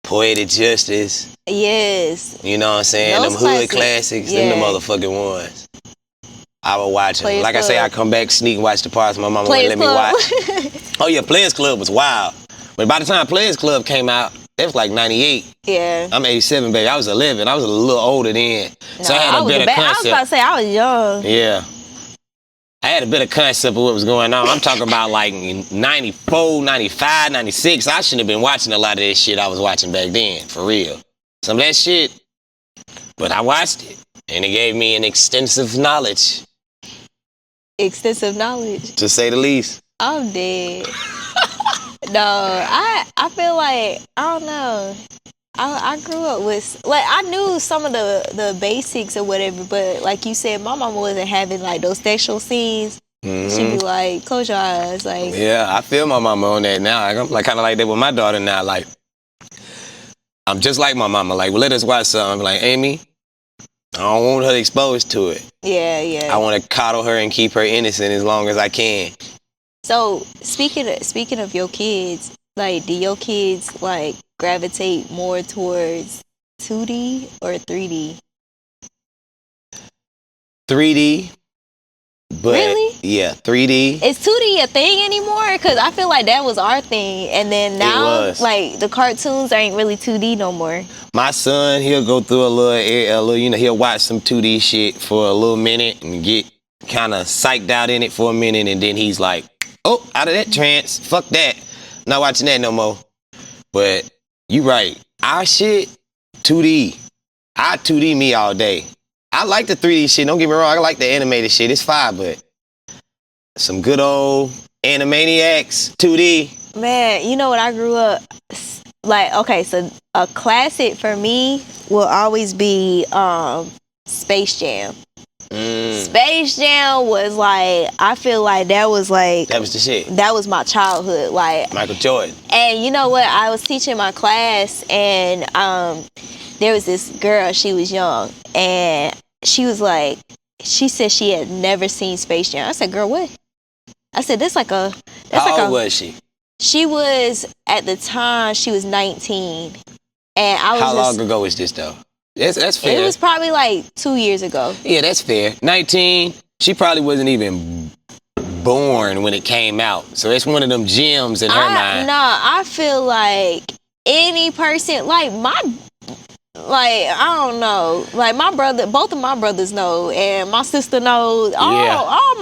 Poetic Justice. Yes. You know what I'm saying? Those Them hood classics, yeah. them the motherfucking ones. I would watch them. Players Like I say, I come back, sneak and watch the parts my mama wouldn't let me watch. Oh yeah, Players Club was wild. But by the time Players Club came out, it was like 98. Yeah. I'm 87, baby. I was 11. I was a little older then. So I had a better concept. I was about to say, I was young. Yeah. I had a better concept of what was going on. I'm talking about like 94, 95, 96. I shouldn't have been watching a lot of that shit I was watching back then, for real. Some of that shit. But I watched it. And it gave me an extensive knowledge. Extensive knowledge. To say the least. I'm dead. No, I feel like, I don't know. I grew up with, like, I knew some of the basics or whatever, but like you said, my mama wasn't having like those sexual scenes. Mm-hmm. She'd be like, close your eyes. Like, yeah, I feel my mama on that now. I'm like kind of like that with my daughter now. Like, I'm just like my mama. Like, well, let us watch something. Like, Amy, I don't want her exposed to it. Yeah, yeah. I want to coddle her and keep her innocent as long as I can. So, speaking of your kids, like, do your kids, like, gravitate more towards 2D or 3D? 3D. But really? Yeah, 3D. Is 2D a thing anymore? Because I feel like that was our thing. And then now, like, the cartoons ain't really 2D no more. My son, he'll go through a little, you know, he'll watch some 2D shit for a little minute and get kind of psyched out in it for a minute. And then he's like, oh, out of that trance. Fuck that. Not watching that no more. But you right. Our shit, 2D. I 2D me all day. I like the 3D shit. Don't get me wrong. I like the animated shit. It's fine, but some good old Animaniacs, 2D. Man, you know what I grew up like? Okay, so a classic for me will always be Space Jam. Space Jam was like, I feel like that was the shit. That was my childhood, like Michael Jordan. And you know what? I was teaching my class, and there was this girl. She was young, and she was like, she said she had never seen Space Jam. I said, girl, what? I said, How old was she? She was, at the time, she was 19, and I was. How long ago was this though? That's fair. It was probably like 2 years ago. Yeah, that's fair. 19, she probably wasn't even born when it came out. So it's one of them gems in her mind. Nah, I feel like any person, like I don't know. Like my brother, both of my brothers know, and my sister knows. All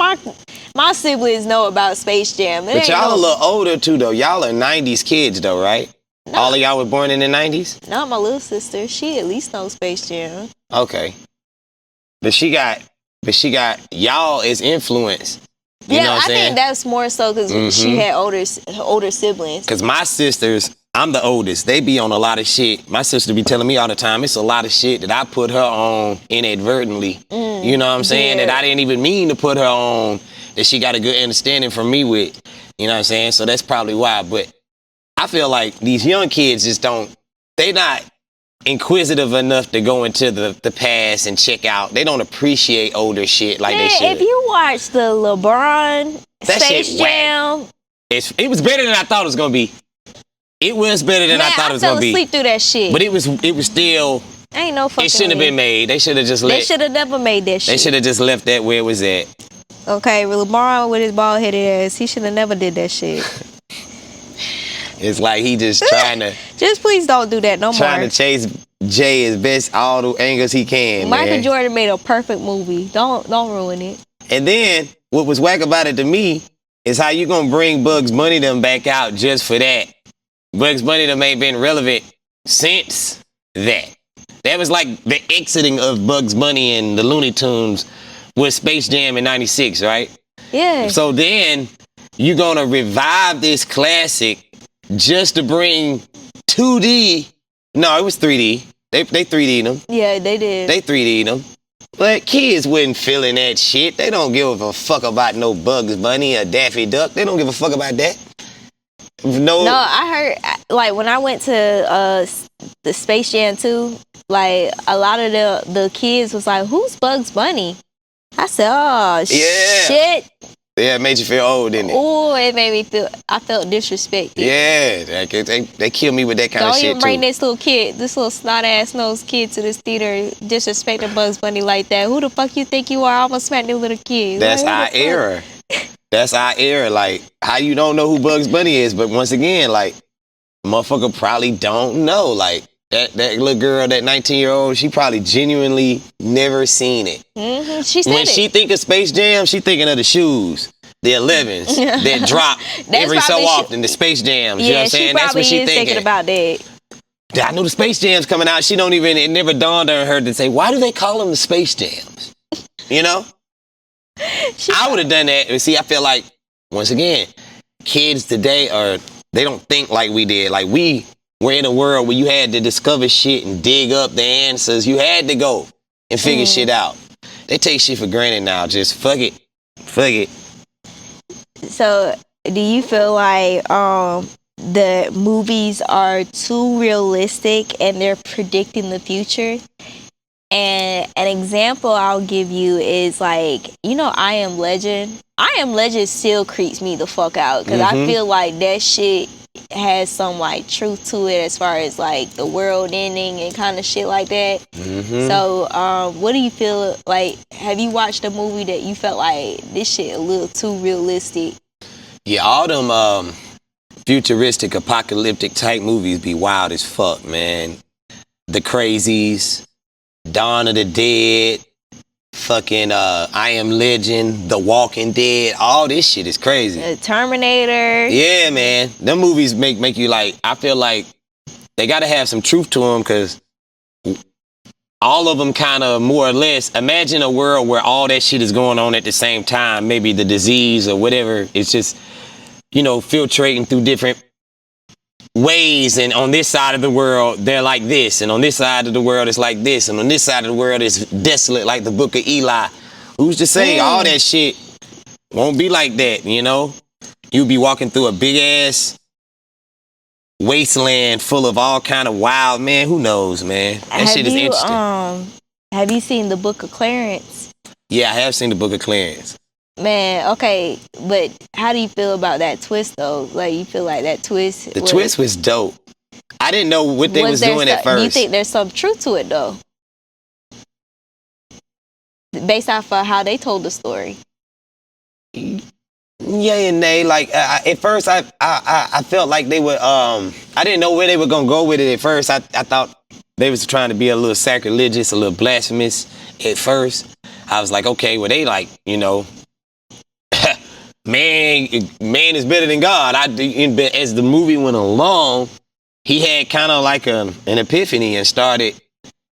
my siblings know about Space Jam. But y'all a little older too, though. Y'all are 90s kids, though, right? No. All of y'all were born in the 90s? No, my little sister, she at least knows Space Jam. Okay. But she got y'all as influence. You know what I'm saying? I think that's more so because she had older siblings. Because my sisters, I'm the oldest. They be on a lot of shit. My sister be telling me all the time, it's a lot of shit that I put her on inadvertently. You know what I'm saying? That I didn't even mean to put her on, that she got a good understanding from me with. You know what I'm saying? So that's probably why. But I feel like these young kids just they're not inquisitive enough to go into the past and check out. They don't appreciate older shit like they should. If you watch the LeBron Space Jam, it was better than I thought it was gonna be. It was better than I thought it was gonna be. I fell asleep through that shit. But it was still. Ain't no fucking. It shouldn't have been made. They should have just let. They should have never made that shit. They should have just left that where it was at. Okay, well, LeBron with his bald headed ass, he should have never did that shit. It's like he just trying to. Just please don't do that no more. Trying to chase Jay as best all the angles he can. Michael Jordan made a perfect movie. Don't ruin it. And then what was whack about it to me is how you gonna bring Bugs Bunny them back out just for that. Bugs Bunny them ain't been relevant since that. That was like the exiting of Bugs Bunny and the Looney Tunes with Space Jam in '96, right? Yeah. So then you gonna revive this classic just to bring 2D. No, it was 3D. They 3D'd them. Yeah, they did. They 3D'd them. But kids wouldn't feeling that shit. They don't give a fuck about no Bugs Bunny or Daffy Duck. They don't give a fuck about that. No, I heard like when I went to the Space Jam 2, like a lot of the kids was like, "Who's Bugs Bunny?" I said, "Oh Yeah. shit." Yeah, it made you feel old, didn't it? Oh, it made me feel. I felt disrespected. Yeah, they kill me with that kind of shit too. Don't even bring this little snot ass nose kid to this theater disrespecting Bugs Bunny like that. Who the fuck you think you are? I'm gonna smack them little kids. That's like, our era. That's our era. Like, how you don't know who Bugs Bunny is, but once again, like, motherfucker probably don't know. Like, that little girl, that 19-year-old, she probably genuinely never seen it. Mm-hmm. She said when she think of Space Jam, she thinking of the shoes, the 11s that drop every so often, the Space Jams. Yeah, you know what I'm saying? That's what she thinking about that. I know the Space Jams coming out. She don't even, it never dawned on her to say, why do they call them the Space Jams? You know? I would have done that. See, I feel like, once again, kids today they don't think like we did. Like, we were in a world where you had to discover shit and dig up the answers. You had to go and figure shit out. They take shit for granted now. Just fuck it. Fuck it. So, do you feel like the movies are too realistic and they're predicting the future? And an example I'll give you is like, I Am Legend. I Am Legend still creeps me the fuck out because I feel like that shit has some like truth to it as far as like the world ending and kind of shit like that. So, what do you feel like? Have you watched a movie that you felt like this shit a little too realistic? Yeah, all them futuristic, apocalyptic type movies be wild as fuck, man. The Crazies, Dawn of the Dead, fucking I Am Legend, The Walking Dead, all this shit is crazy. The Terminator. Yeah, man. Them movies make you like, I feel like they gotta have some truth to them because all of them kind of more or less, imagine a world where all that shit is going on at the same time. Maybe the disease or whatever, it's just, filtrating through different ways, and on this side of the world they're like this, and on this side of the world it's like this, and on this side of the world it's desolate like the Book of Eli. Who's to say all that shit won't be like that? You'll be walking through a big ass wasteland full of all kind of wild, man. Who knows, man? That shit is interesting. Have you seen the Book of Clarence? Yeah, I have seen the Book of Clarence. Man, okay, but how do you feel about that twist though? Like, you feel like that twist? The twist was dope. I didn't know what they was doing at first. Do you think there's some truth to it though? Based off of how they told the story. Yeah and nay. Like at first, I felt like they were. I didn't know where they were gonna go with it at first. I thought they was trying to be a little sacrilegious, a little blasphemous. At first, I was like, okay, well they like, man is better than God. As the movie went along, he had kind of like an epiphany and started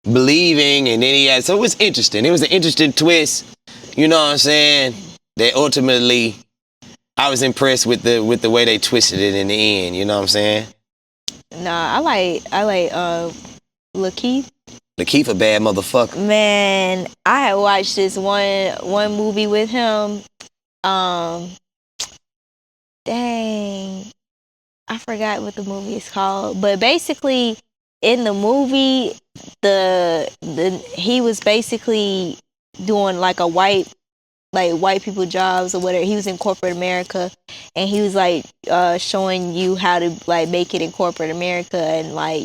believing, and then so it was interesting. It was an interesting twist. You know what I'm saying? That ultimately, I was impressed with the way they twisted it in the end. You know what I'm saying? Nah, I like Lakeith. Lakeith a bad motherfucker. Man, I had watched this one movie with him. Dang, I forgot what the movie is called. But basically, in the movie, he was basically doing like a white people jobs or whatever. He was in corporate America, and he was like showing you how to like make it in corporate America, and like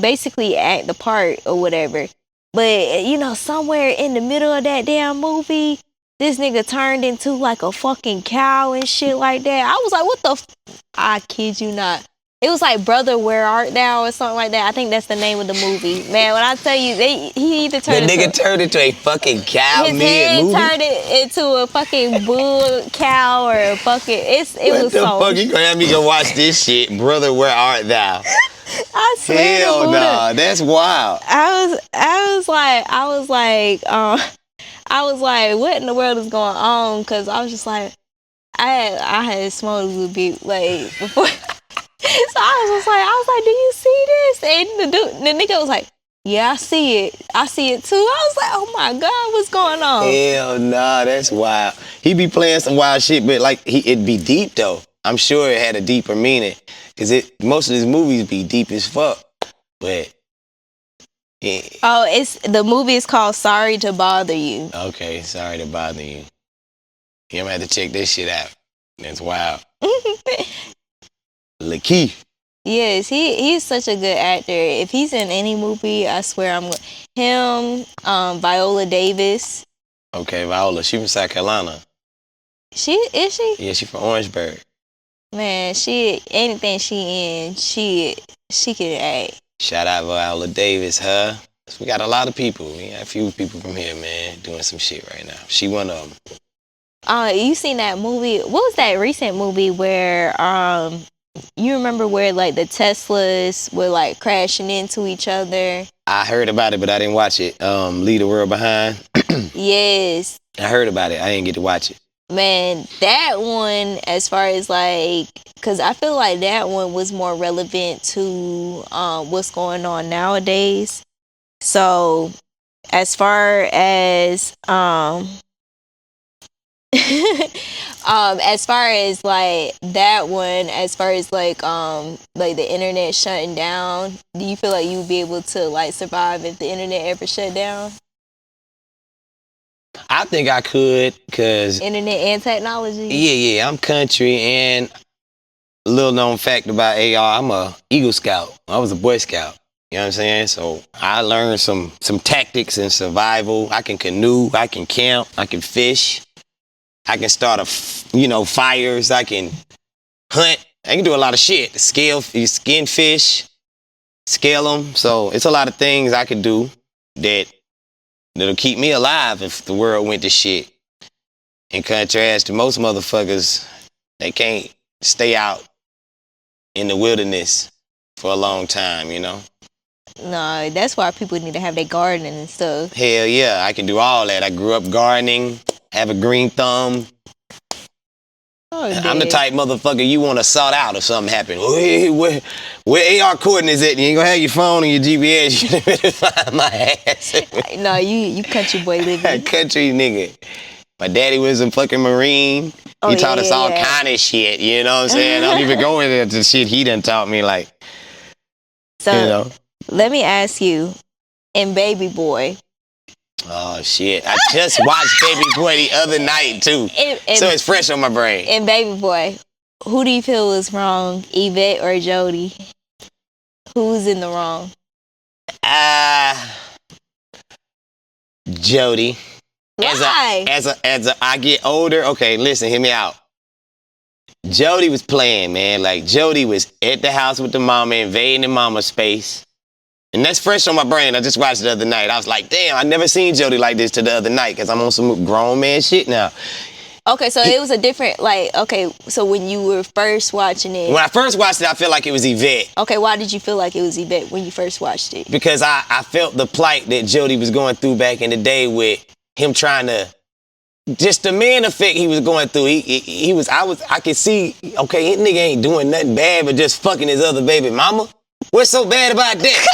basically act the part or whatever. But somewhere in the middle of that damn movie, this nigga turned into like a fucking cow and shit like that. I was like, what the I kid you not. It was like Brother, Where Art Thou or something like that. I think that's the name of the movie. Man, when I tell you, he either turned the nigga turned into a fucking cow mid-movie? Turned it into a fucking bull cow or a fucking... It was so... What the fuck? You gonna have me go watch this shit? Brother, Where Art Thou? I swear. Hell nah, that's wild. I was like, what in the world is going on? Because I was just like, I had smoked a little bit like before. So I was like, do you see this? And the nigga was like, Yeah, I see it. I see it too. I was like, oh my God, what's going on? Hell nah, that's wild. He be playing some wild shit, but like it'd be deep though. I'm sure it had a deeper meaning, cause most of his movies be deep as fuck. But yeah. Oh, the movie is called Sorry to Bother You. Okay, sorry to bother you. You might have to check this shit out. That's wild. Lakeith. Yes, he's such a good actor. If he's in any movie, I swear him, Viola Davis. Okay, Viola. She from South Carolina. She is she? Yeah, she from Orangeburg. Man, anything she in, she can act. Shout out Viola Davis, huh? We got a lot of people. We got a few people from here, man, doing some shit right now. She one of them. You seen that movie? What was that recent movie where you remember where like the Teslas were like crashing into each other? I heard about it, but I didn't watch it. Leave the World Behind. Yes. I heard about it. I didn't get to watch it. Man, that one, as far as like, because I feel like that one was more relevant to what's going on nowadays. So, as far as as far as like that one, as far as like the internet shutting down, do you feel like you would be able to like survive if the internet ever shut down? I think I could, cause Internet and technology. Yeah, I'm country, and a little known fact about AR, I'm a Eagle Scout. I was a Boy Scout. You know what I'm saying? So I learned some tactics and survival. I can canoe, I can camp, I can fish, I can start fires, I can hunt, I can do a lot of shit. Skin fish, scale them. So it's a lot of things I could do that'll keep me alive if the world went to shit. In contrast to most motherfuckers, they can't stay out in the wilderness for a long time, you know? No, that's why people need to have their gardening and stuff. Hell yeah, I can do all that. I grew up gardening, have a green thumb. Oh, I'm the type motherfucker you want to sort out if something happened. Where AR coordinates at? You ain't gonna have your phone and your GPS. You better find my ass. No, you country boy living. Country nigga. My daddy was a fucking Marine. He taught us all kind of shit, you know what I'm saying? I don't even go into the shit he done taught me, like, so, you know. Let me ask you, in Baby Boy. Oh, shit. I just watched Baby Boy the other night, too. So it's fresh on my brain. In Baby Boy, who do you feel was wrong, Yvette or Jody? Who's in the wrong? Jody. Why? As I get older, okay, listen, hear me out. Jody was playing, man. Like, Jody was at the house with the mama, invading the mama's space. And that's fresh on my brain. I just watched it the other night. I was like, damn, I never seen Jody like this till the other night, because I'm on some grown man shit now. Okay, so it was a different, like, okay, so when you were first watching it. When I first watched it, I felt like it was Yvette. Okay, why did you feel like it was Yvette when you first watched it? Because I felt the plight that Jody was going through back in the day with him trying to, just the man effect he was going through. I could see, okay, his nigga ain't doing nothing bad but just fucking his other baby mama. What's so bad about that?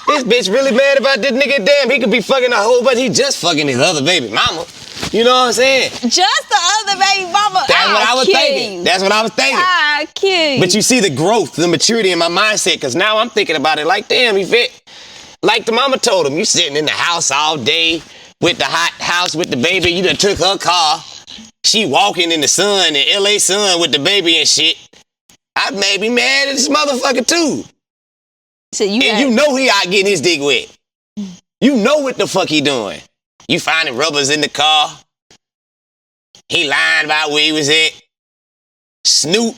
This bitch really mad about this nigga. Damn, he could be fucking a whole bunch. He just fucking his other baby mama. You know what I'm saying? Just the other baby mama. That's what I was thinking. That's what I was thinking. I'll kill you. But you see the growth, the maturity in my mindset, because now I'm thinking about it like, damn, Yvette, like the mama told him, you sitting in the house all day with the hot house with the baby. You done took her car. She walking in the sun, the LA sun with the baby and shit. I may be mad at this motherfucker too. So you know he out getting his dick wet. You know what the fuck he doing. You finding rubbers in the car. He lying about where he was at. Snoop.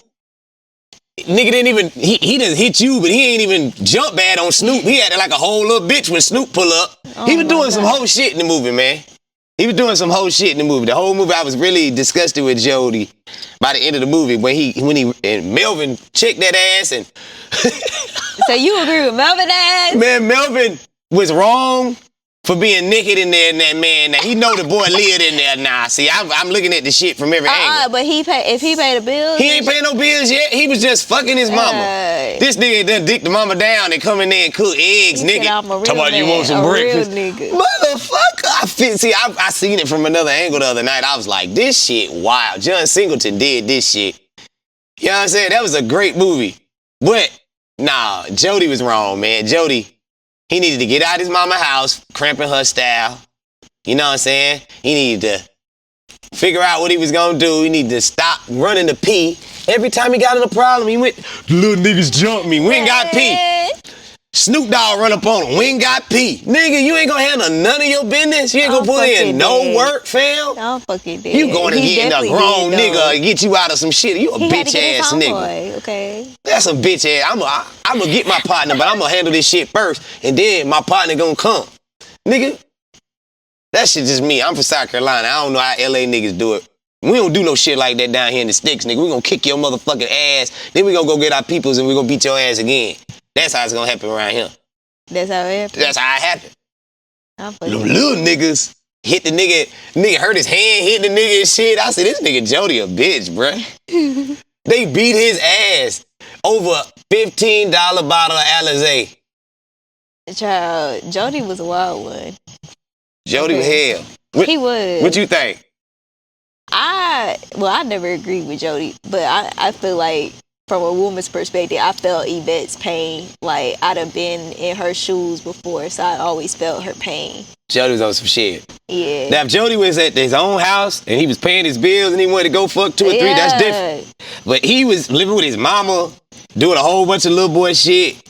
Nigga didn't even, he done hit you, but he ain't even jump bad on Snoop. He acted like a whole little bitch when Snoop pull up. He was doing some whole shit in the movie, man. He was doing some whole shit in the movie. The whole movie, I was really disgusted with Jody by the end of the movie when and Melvin checked that ass and. So you agree with Melvin ass? Man, Melvin was wrong for being naked in there and that man. Now, he know the boy lived in there now. See, I'm looking at the shit from every angle. But if he paid the bills. He ain't paying no bills yet. He was just fucking his mama. This nigga done dick the mama down and come in there and cook eggs, nigga. Talk about you want some breakfast. Motherfucker. I seen it from another angle the other night. I was like, this shit wild. John Singleton did this shit. You know what I'm saying? That was a great movie. But, nah, Jody was wrong, man. Jody, he needed to get out of his mama's house, cramping her style. You know what I'm saying? He needed to figure out what he was gonna do. He needed to stop running to pee. Every time he got in a problem, he went, the little niggas jumped me. We ain't got pee. Snoop Dogg run up on him. We ain't got pee. Nigga, you ain't gonna handle none of your business. You ain't gonna put in no work, fam. I'm fucking dead. You going to get a grown nigga and get you out of some shit. You a bitch ass nigga. Boy, okay. That's a bitch ass. I'm gonna get my partner, but I'm gonna handle this shit first, and then my partner gonna come. Nigga, that shit just me. I'm from South Carolina. I don't know how LA niggas do it. We don't do no shit like that down here in the sticks, nigga. We gonna kick your motherfucking ass, then we gonna go get our peoples and we gonna beat your ass again. That's how it's gonna happen around here. That's how it happens? That's how it happen. Them little niggas hit the nigga hurt his hand, hit the nigga and shit. I said, this nigga Jody a bitch, bruh. They beat his ass over $15 bottle of Alizé. Child, Jody was a wild one. Jody was hell. He was. What you think? I never agreed with Jody, but I feel like from a woman's perspective, I felt Yvette's pain. Like, I'd have been in her shoes before, so I always felt her pain. Jody was on some shit. Yeah. Now, if Jody was at his own house and he was paying his bills and he wanted to go fuck 2 or 3, that's different. But he was living with his mama, doing a whole bunch of little boy shit.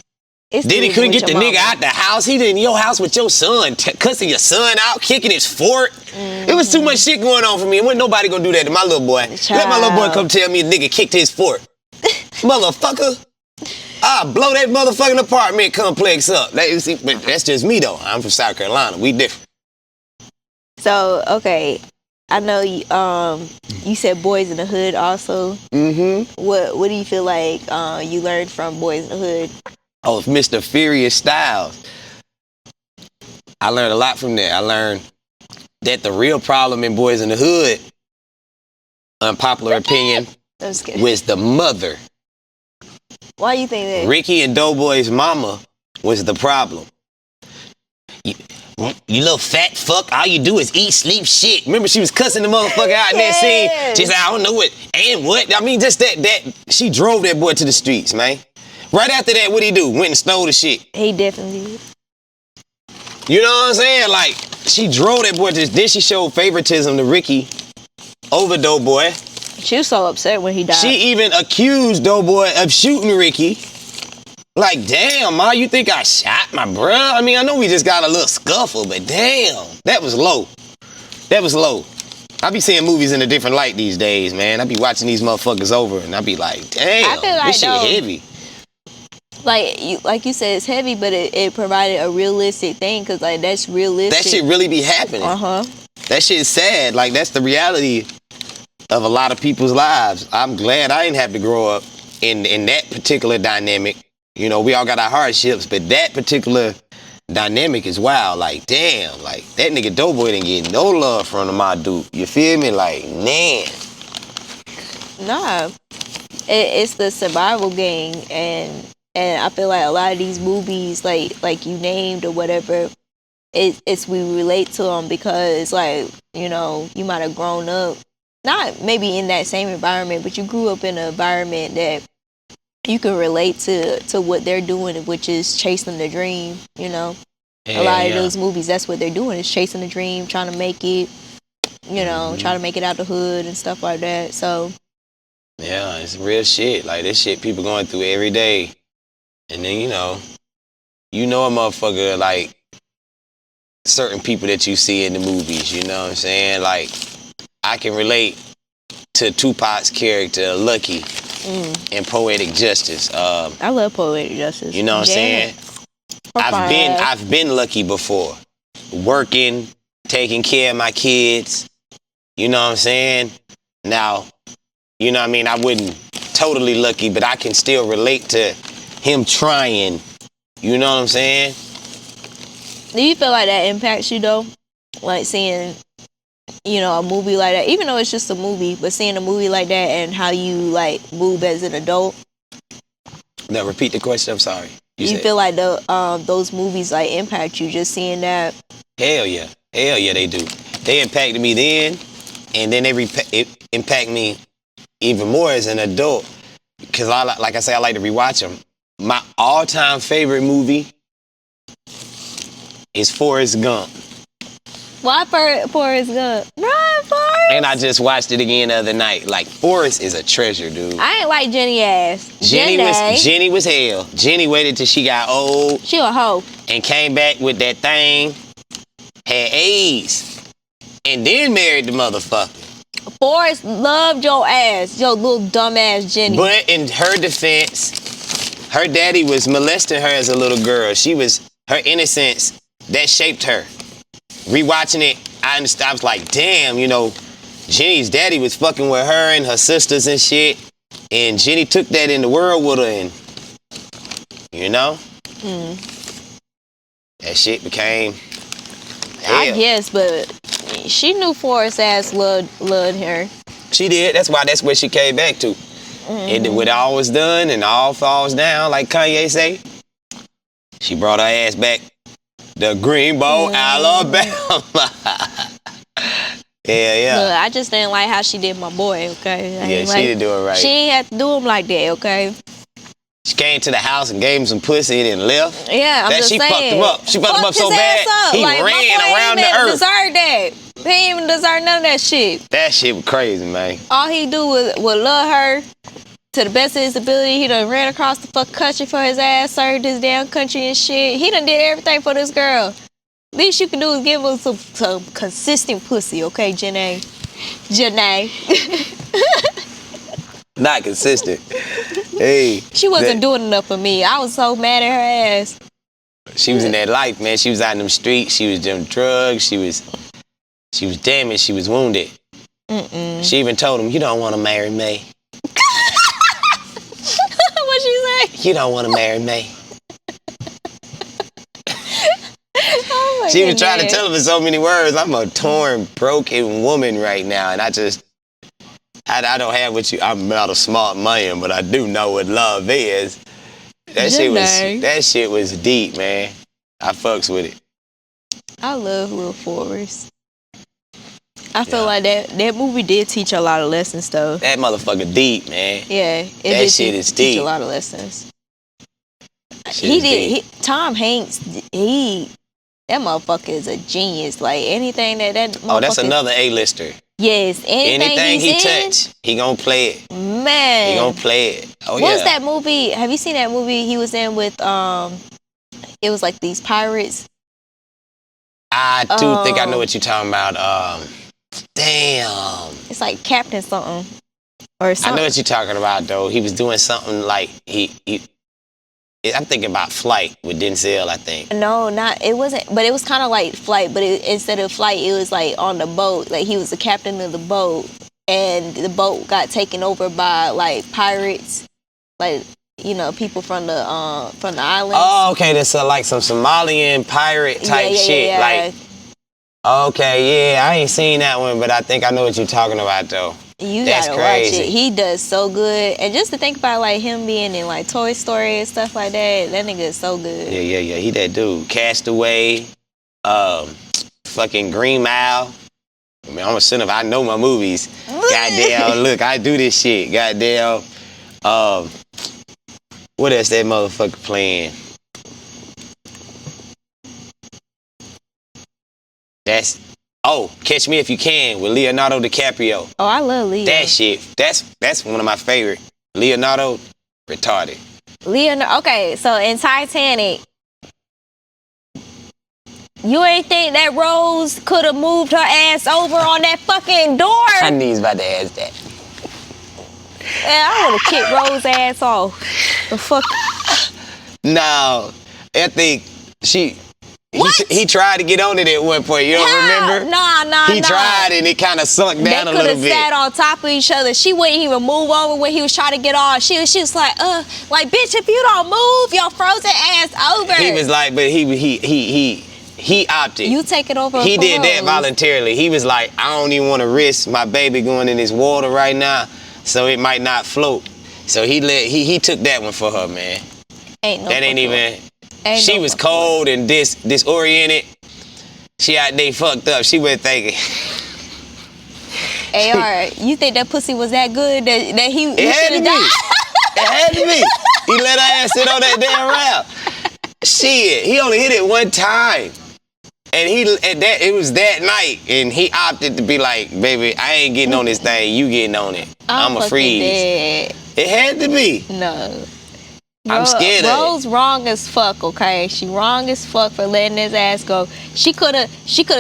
Then he couldn't get the nigga out the house. He in your house with your son, cussing your son out, kicking his fort. It was too much shit going on for me. And wasn't nobody gonna do that to my little boy. Let my little boy come tell me a nigga kicked his fort. Motherfucker. I'll blow that motherfucking apartment complex up. But that's just me, though. I'm from South Carolina. We different. So, okay. I know you said Boys in the Hood also. Mm-hmm. What do you feel like you learned from Boys in the Hood? Oh, Mr. Furious Styles. I learned a lot from that. I learned that the real problem in Boys in the Hood, unpopular opinion, was the mother. Why you think that? Ricky and Doughboy's mama was the problem. You little fat fuck, all you do is eat, sleep, shit. Remember she was cussing the motherfucker out in that scene? She said, I don't know what, and what? I mean, just that she drove that boy to the streets, man. Right after that, what'd he do? Went and stole the shit. He definitely did. You know what I'm saying? Like, she drove that boy to this. Then she showed favoritism to Ricky over Doughboy. She was so upset when he died. She even accused Doughboy of shooting Ricky. Like, damn, Ma, you think I shot my bruh? I mean, I know we just got a little scuffle, but damn, that was low. That was low. I be seeing movies in a different light these days, man. I be watching these motherfuckers over, and I be like, damn, this shit heavy. Like you said, it's heavy, but it provided a realistic thing, because, like, that's realistic. That shit really be happening. Uh-huh. That shit is sad. Like, that's the reality of a lot of people's lives. I'm glad I didn't have to grow up in that particular dynamic. You know, we all got our hardships, but that particular dynamic is wild. Like, damn, like, that nigga Doughboy didn't get no love from my dude. You feel me? Like, man. Nah. It's the survival game, and I feel like a lot of these movies, like you named or whatever, it's we relate to them because, like, you know, you might have grown up, not maybe in that same environment, but you grew up in an environment that you can relate to what they're doing, which is chasing the dream, you know. A lot of those movies, that's what they're doing, is chasing the dream, trying to make it, you know, trying to make it out the hood and stuff like that. So yeah, it's real shit. Like, this shit people going through every day. And then, you know a motherfucker, like, certain people that you see in the movies, you know what I'm saying? Like, I can relate to Tupac's character, Lucky, in Poetic Justice. I love Poetic Justice. You know what I'm saying? I've been lucky before. Working, taking care of my kids. You know what I'm saying? Now, you know what I mean? I wouldn't totally lucky, but I can still relate to him trying. You know what I'm saying? Do you feel like that impacts you though? Like seeing, a movie like that, even though it's just a movie, but seeing a movie like that and how you like move as an adult. Now repeat the question. I'm sorry. You feel like those movies like impact you just seeing that? Hell yeah, they do. They impacted me then, and then it impact me even more as an adult. Because like I say, I like to rewatch them. My all-time favorite movie is Forrest Gump. Why Forrest Gump? Run, Forrest! And I just watched it again the other night. Like, Forrest is a treasure, dude. I ain't like Jenny ass. Jenny was hell. Jenny waited till she got old. She a hoe. And came back with that thing, had AIDS, and then married the motherfucker. Forrest loved your ass, your little dumb ass Jenny. But in her defense, her daddy was molesting her as a little girl. Her innocence, that shaped her. Rewatching it, I understand. I was like, damn, Jenny's daddy was fucking with her and her sisters and shit. And Jenny took that in the world with her and, that shit became hell. I guess, but she knew Forrest's ass loved her. She did. That's where she came back to. And then when all was done and all falls down, like Kanye say, she brought her ass back to Greenbow, Alabama. Yeah. Look, I just didn't like how she did my boy, okay? She didn't do it right. She ain't have to do him like that, okay? She came to the house and gave him some pussy and then left. Yeah, I'm just saying. Fucked him up. She fucked him up so bad, he ran around the earth. Deserve that. He didn't even deserve none of that shit. That shit was crazy, man. All he do was love her to the best of his ability. He done ran across the fuck country for his ass, served his damn country and shit. He done did everything for this girl. Least you can do is give her some consistent pussy, okay, Janae? Not consistent. Hey. She wasn't doing enough for me. I was so mad at her ass. She was in that life, man. She was out in them streets. She was doing drugs. She was damaged. She was wounded. She even told him, "You don't want to marry me." What'd she say? You don't want to marry me. Oh she was trying to tell him in so many words. I'm a torn, broken woman right now, and I don't have what you. I'm not a smart man, but I do know what love is. That shit was deep, man. I fucks with it. I love Lil Forrest. I feel like that movie did teach a lot of lessons, though. That motherfucker deep, man. Yeah, that shit is deep. Teach a lot of lessons. He did. Tom Hanks. That motherfucker is a genius. Like anything that motherfucker. Oh, that's another A-lister. Yes, anything he touch, he gonna play it. Man, he gonna play it. Oh yeah. What was that movie? Have you seen that movie he was in with? It was like these pirates. I do think I know what you're talking about. Damn. It's like Captain something or something. I know what you're talking about though. He was doing something like I'm thinking about Flight with Denzel, I think. No, it wasn't, but it was kind of like Flight, but instead of Flight, it was like on the boat. Like he was the captain of the boat, and the boat got taken over by like pirates, like people from the islands. Oh, okay, that's like some Somalian pirate type shit. Yeah. Like, okay, yeah, I ain't seen that one, but I think I know what you're talking about though. You gotta watch it. He does so good. And just to think about like him being in like Toy Story and stuff like that nigga is so good. Yeah. He that dude. Castaway, fucking Green Mile. I mean, I'm a Cinephile. I know my movies. Goddamn, look, I do this shit. Goddamn. What else that motherfucker playing? Catch Me If You Can with Leonardo DiCaprio. Oh, I love Leo. That shit, that's one of my favorite. Leonardo, retarded. Okay, so in Titanic, you ain't think that Rose could have moved her ass over on that fucking door? I knew he was about to ask that. Yeah, I would have kicked Rose's ass off. The fuck? No, I think he tried to get on it at one point. You don't remember? Nah. He tried and it kind of sunk down a little bit. They could have sat on top of each other. She wouldn't even move over when he was trying to get on. She was like, bitch, if you don't move, your frozen ass over. He was like, but he he opted. You take it over. He for did that Rose. voluntarily. He was like, I don't even want to risk my baby going in this water right now, so it might not float. So he took that one for her, man. Ain't no that ain't even. Ain't she no was cold and disoriented. She out there fucked up. She went thinking. AR, you think that pussy was that good that he It had to be. It had to be. He let her ass sit on that damn rail. Shit, he only hit it one time. And it was that night, and he opted to be like, baby, I ain't getting on this thing, you getting on it. I'm a freeze. Dead. It had to be. No. I'm scared of it. Rose wrong as fuck, okay? She wrong as fuck for letting his ass go. She coulda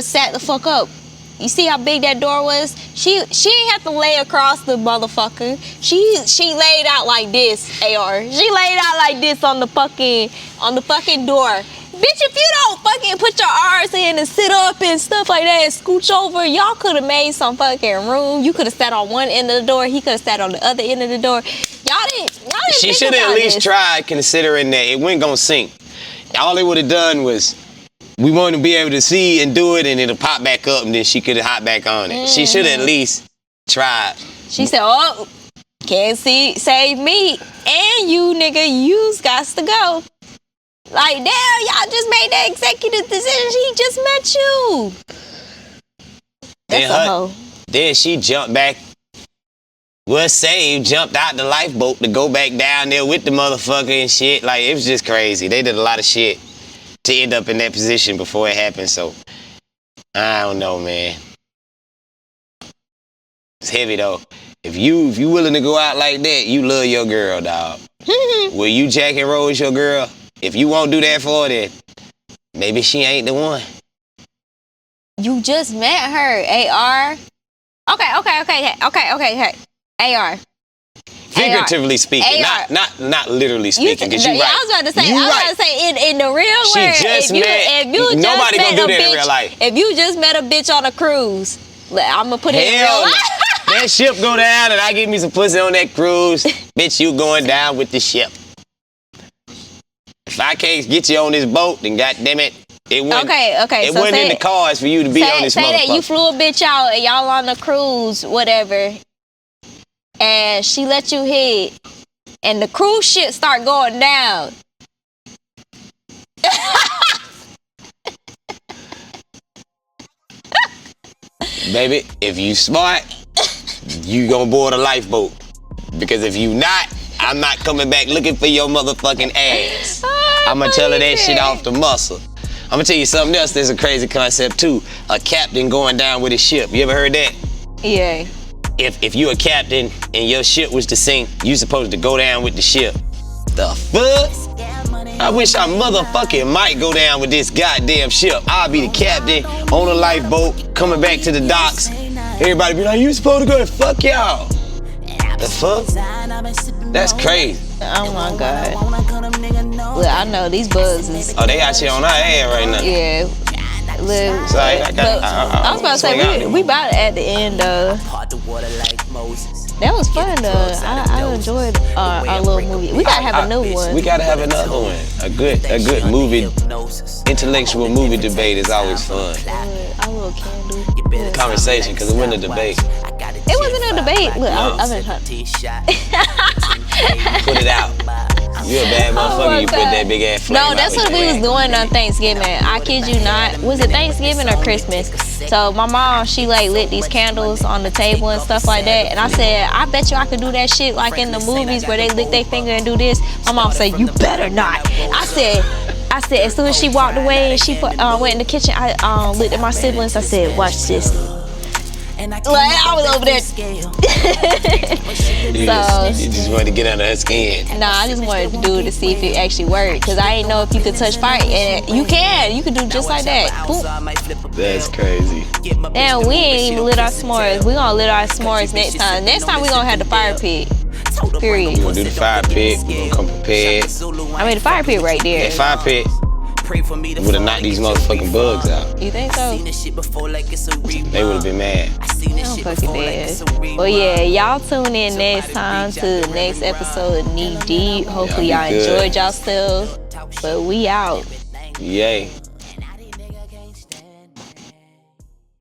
sat the fuck up. You see how big that door was? She ain't have to lay across the motherfucker. She laid out like this, AR. She laid out like this on the fucking door. Bitch, if you don't fucking put your arms in and sit up and stuff like that and scooch over, y'all could have made some fucking room. You could have sat on one end of the door. He could have sat on the other end of the door. Y'all didn't She think should have about at least this. tried, considering that it wasn't gonna sink. All they would have done was, we want to be able to see and do it, and it'll pop back up, and then she could have hopped back on it. She should have at least tried. She said, oh, can't save me and you, nigga. You's got to go. Like, damn, y'all just made that executive decision. He just met you. That's a hoe. Then she jumped back, was saved, jumped out the lifeboat to go back down there with the motherfucker and shit. Like, it was just crazy. They did a lot of shit to end up in that position before it happened, so I don't know, man. It's heavy though. If you willing to go out like that, you love your girl, dog. Will you Jack and Rose your girl? If you won't do that for her, then maybe she ain't the one. You just met her, AR. Okay. AR. Figuratively speaking, AR. not literally speaking. Cause you right. I was about to say, in the real She world, just nobody gonna do that in real life. If you just met a bitch on a cruise, I'm gonna put it in real Hell life. no. That ship go down and I give me some pussy on that cruise. Bitch, you going down with the ship. If I can't get you on this boat, then goddammit, it wasn't, it so wasn't in the cards for you to be on this motherfucker. Say that you flew a bitch out and y'all on a cruise, whatever, and she let you hit, and the cruise ship start going down. Baby, if you smart, you gonna board a lifeboat. Because if you not, I'm not coming back looking for your motherfucking ass. I'm gonna tell her that shit off the muscle. I'm gonna tell you something else that's a crazy concept too. A captain going down with his ship. You ever heard that? Yeah. If you a captain and your ship was to sink, you supposed to go down with the ship. The fuck? I wish I motherfucking might go down with this goddamn ship. I'll be the captain on a lifeboat coming back to the docks. Everybody be like, you supposed to go and fuck y'all. The fuck? That's crazy. Oh my God. Look, I know these bugs is. Oh, they out here on our ass right now. Yeah. Look, Sorry, I was about to say, we about at the end, That was fun, though. I enjoyed our little movie. We gotta have a new one. We gotta have another one. A good movie, intellectual movie debate is always fun. Our little candle. Conversation, because it wasn't a debate. It wasn't a debate. Look, I've been Put it out. You a bad motherfucker, you put that big ass flame No, that's what we was doing on Thanksgiving. I kid you not. Was it Thanksgiving or Christmas? So my mom, she like lit these candles on the table and stuff like that. And I said, I bet you I could do that shit like in the movies where they lick their finger and do this. My mom said, you better not. I said, as soon as she walked away and she went in the kitchen, I looked at my siblings. I said, watch this. Like, I was over there. You just wanted to get under her skin. Nah, I just wanted to do it to see if it actually worked. Because I didn't know if you could touch fire. And you can do just like that. Boop. That's crazy. Damn, we ain't even lit our s'mores. We gonna lit our s'mores next time. Next time we gonna have the fire pit. Period. We gonna do the fire pit. We gonna come prepared. I mean, the fire pit right there. That fire pit would have knocked these motherfucking bugs out. You think so? They would have been mad. I'm fucking dead. Well, yeah, y'all tune in next time to the next episode of Knee Deep. Hopefully y'all enjoyed yourself. But we out. Yay.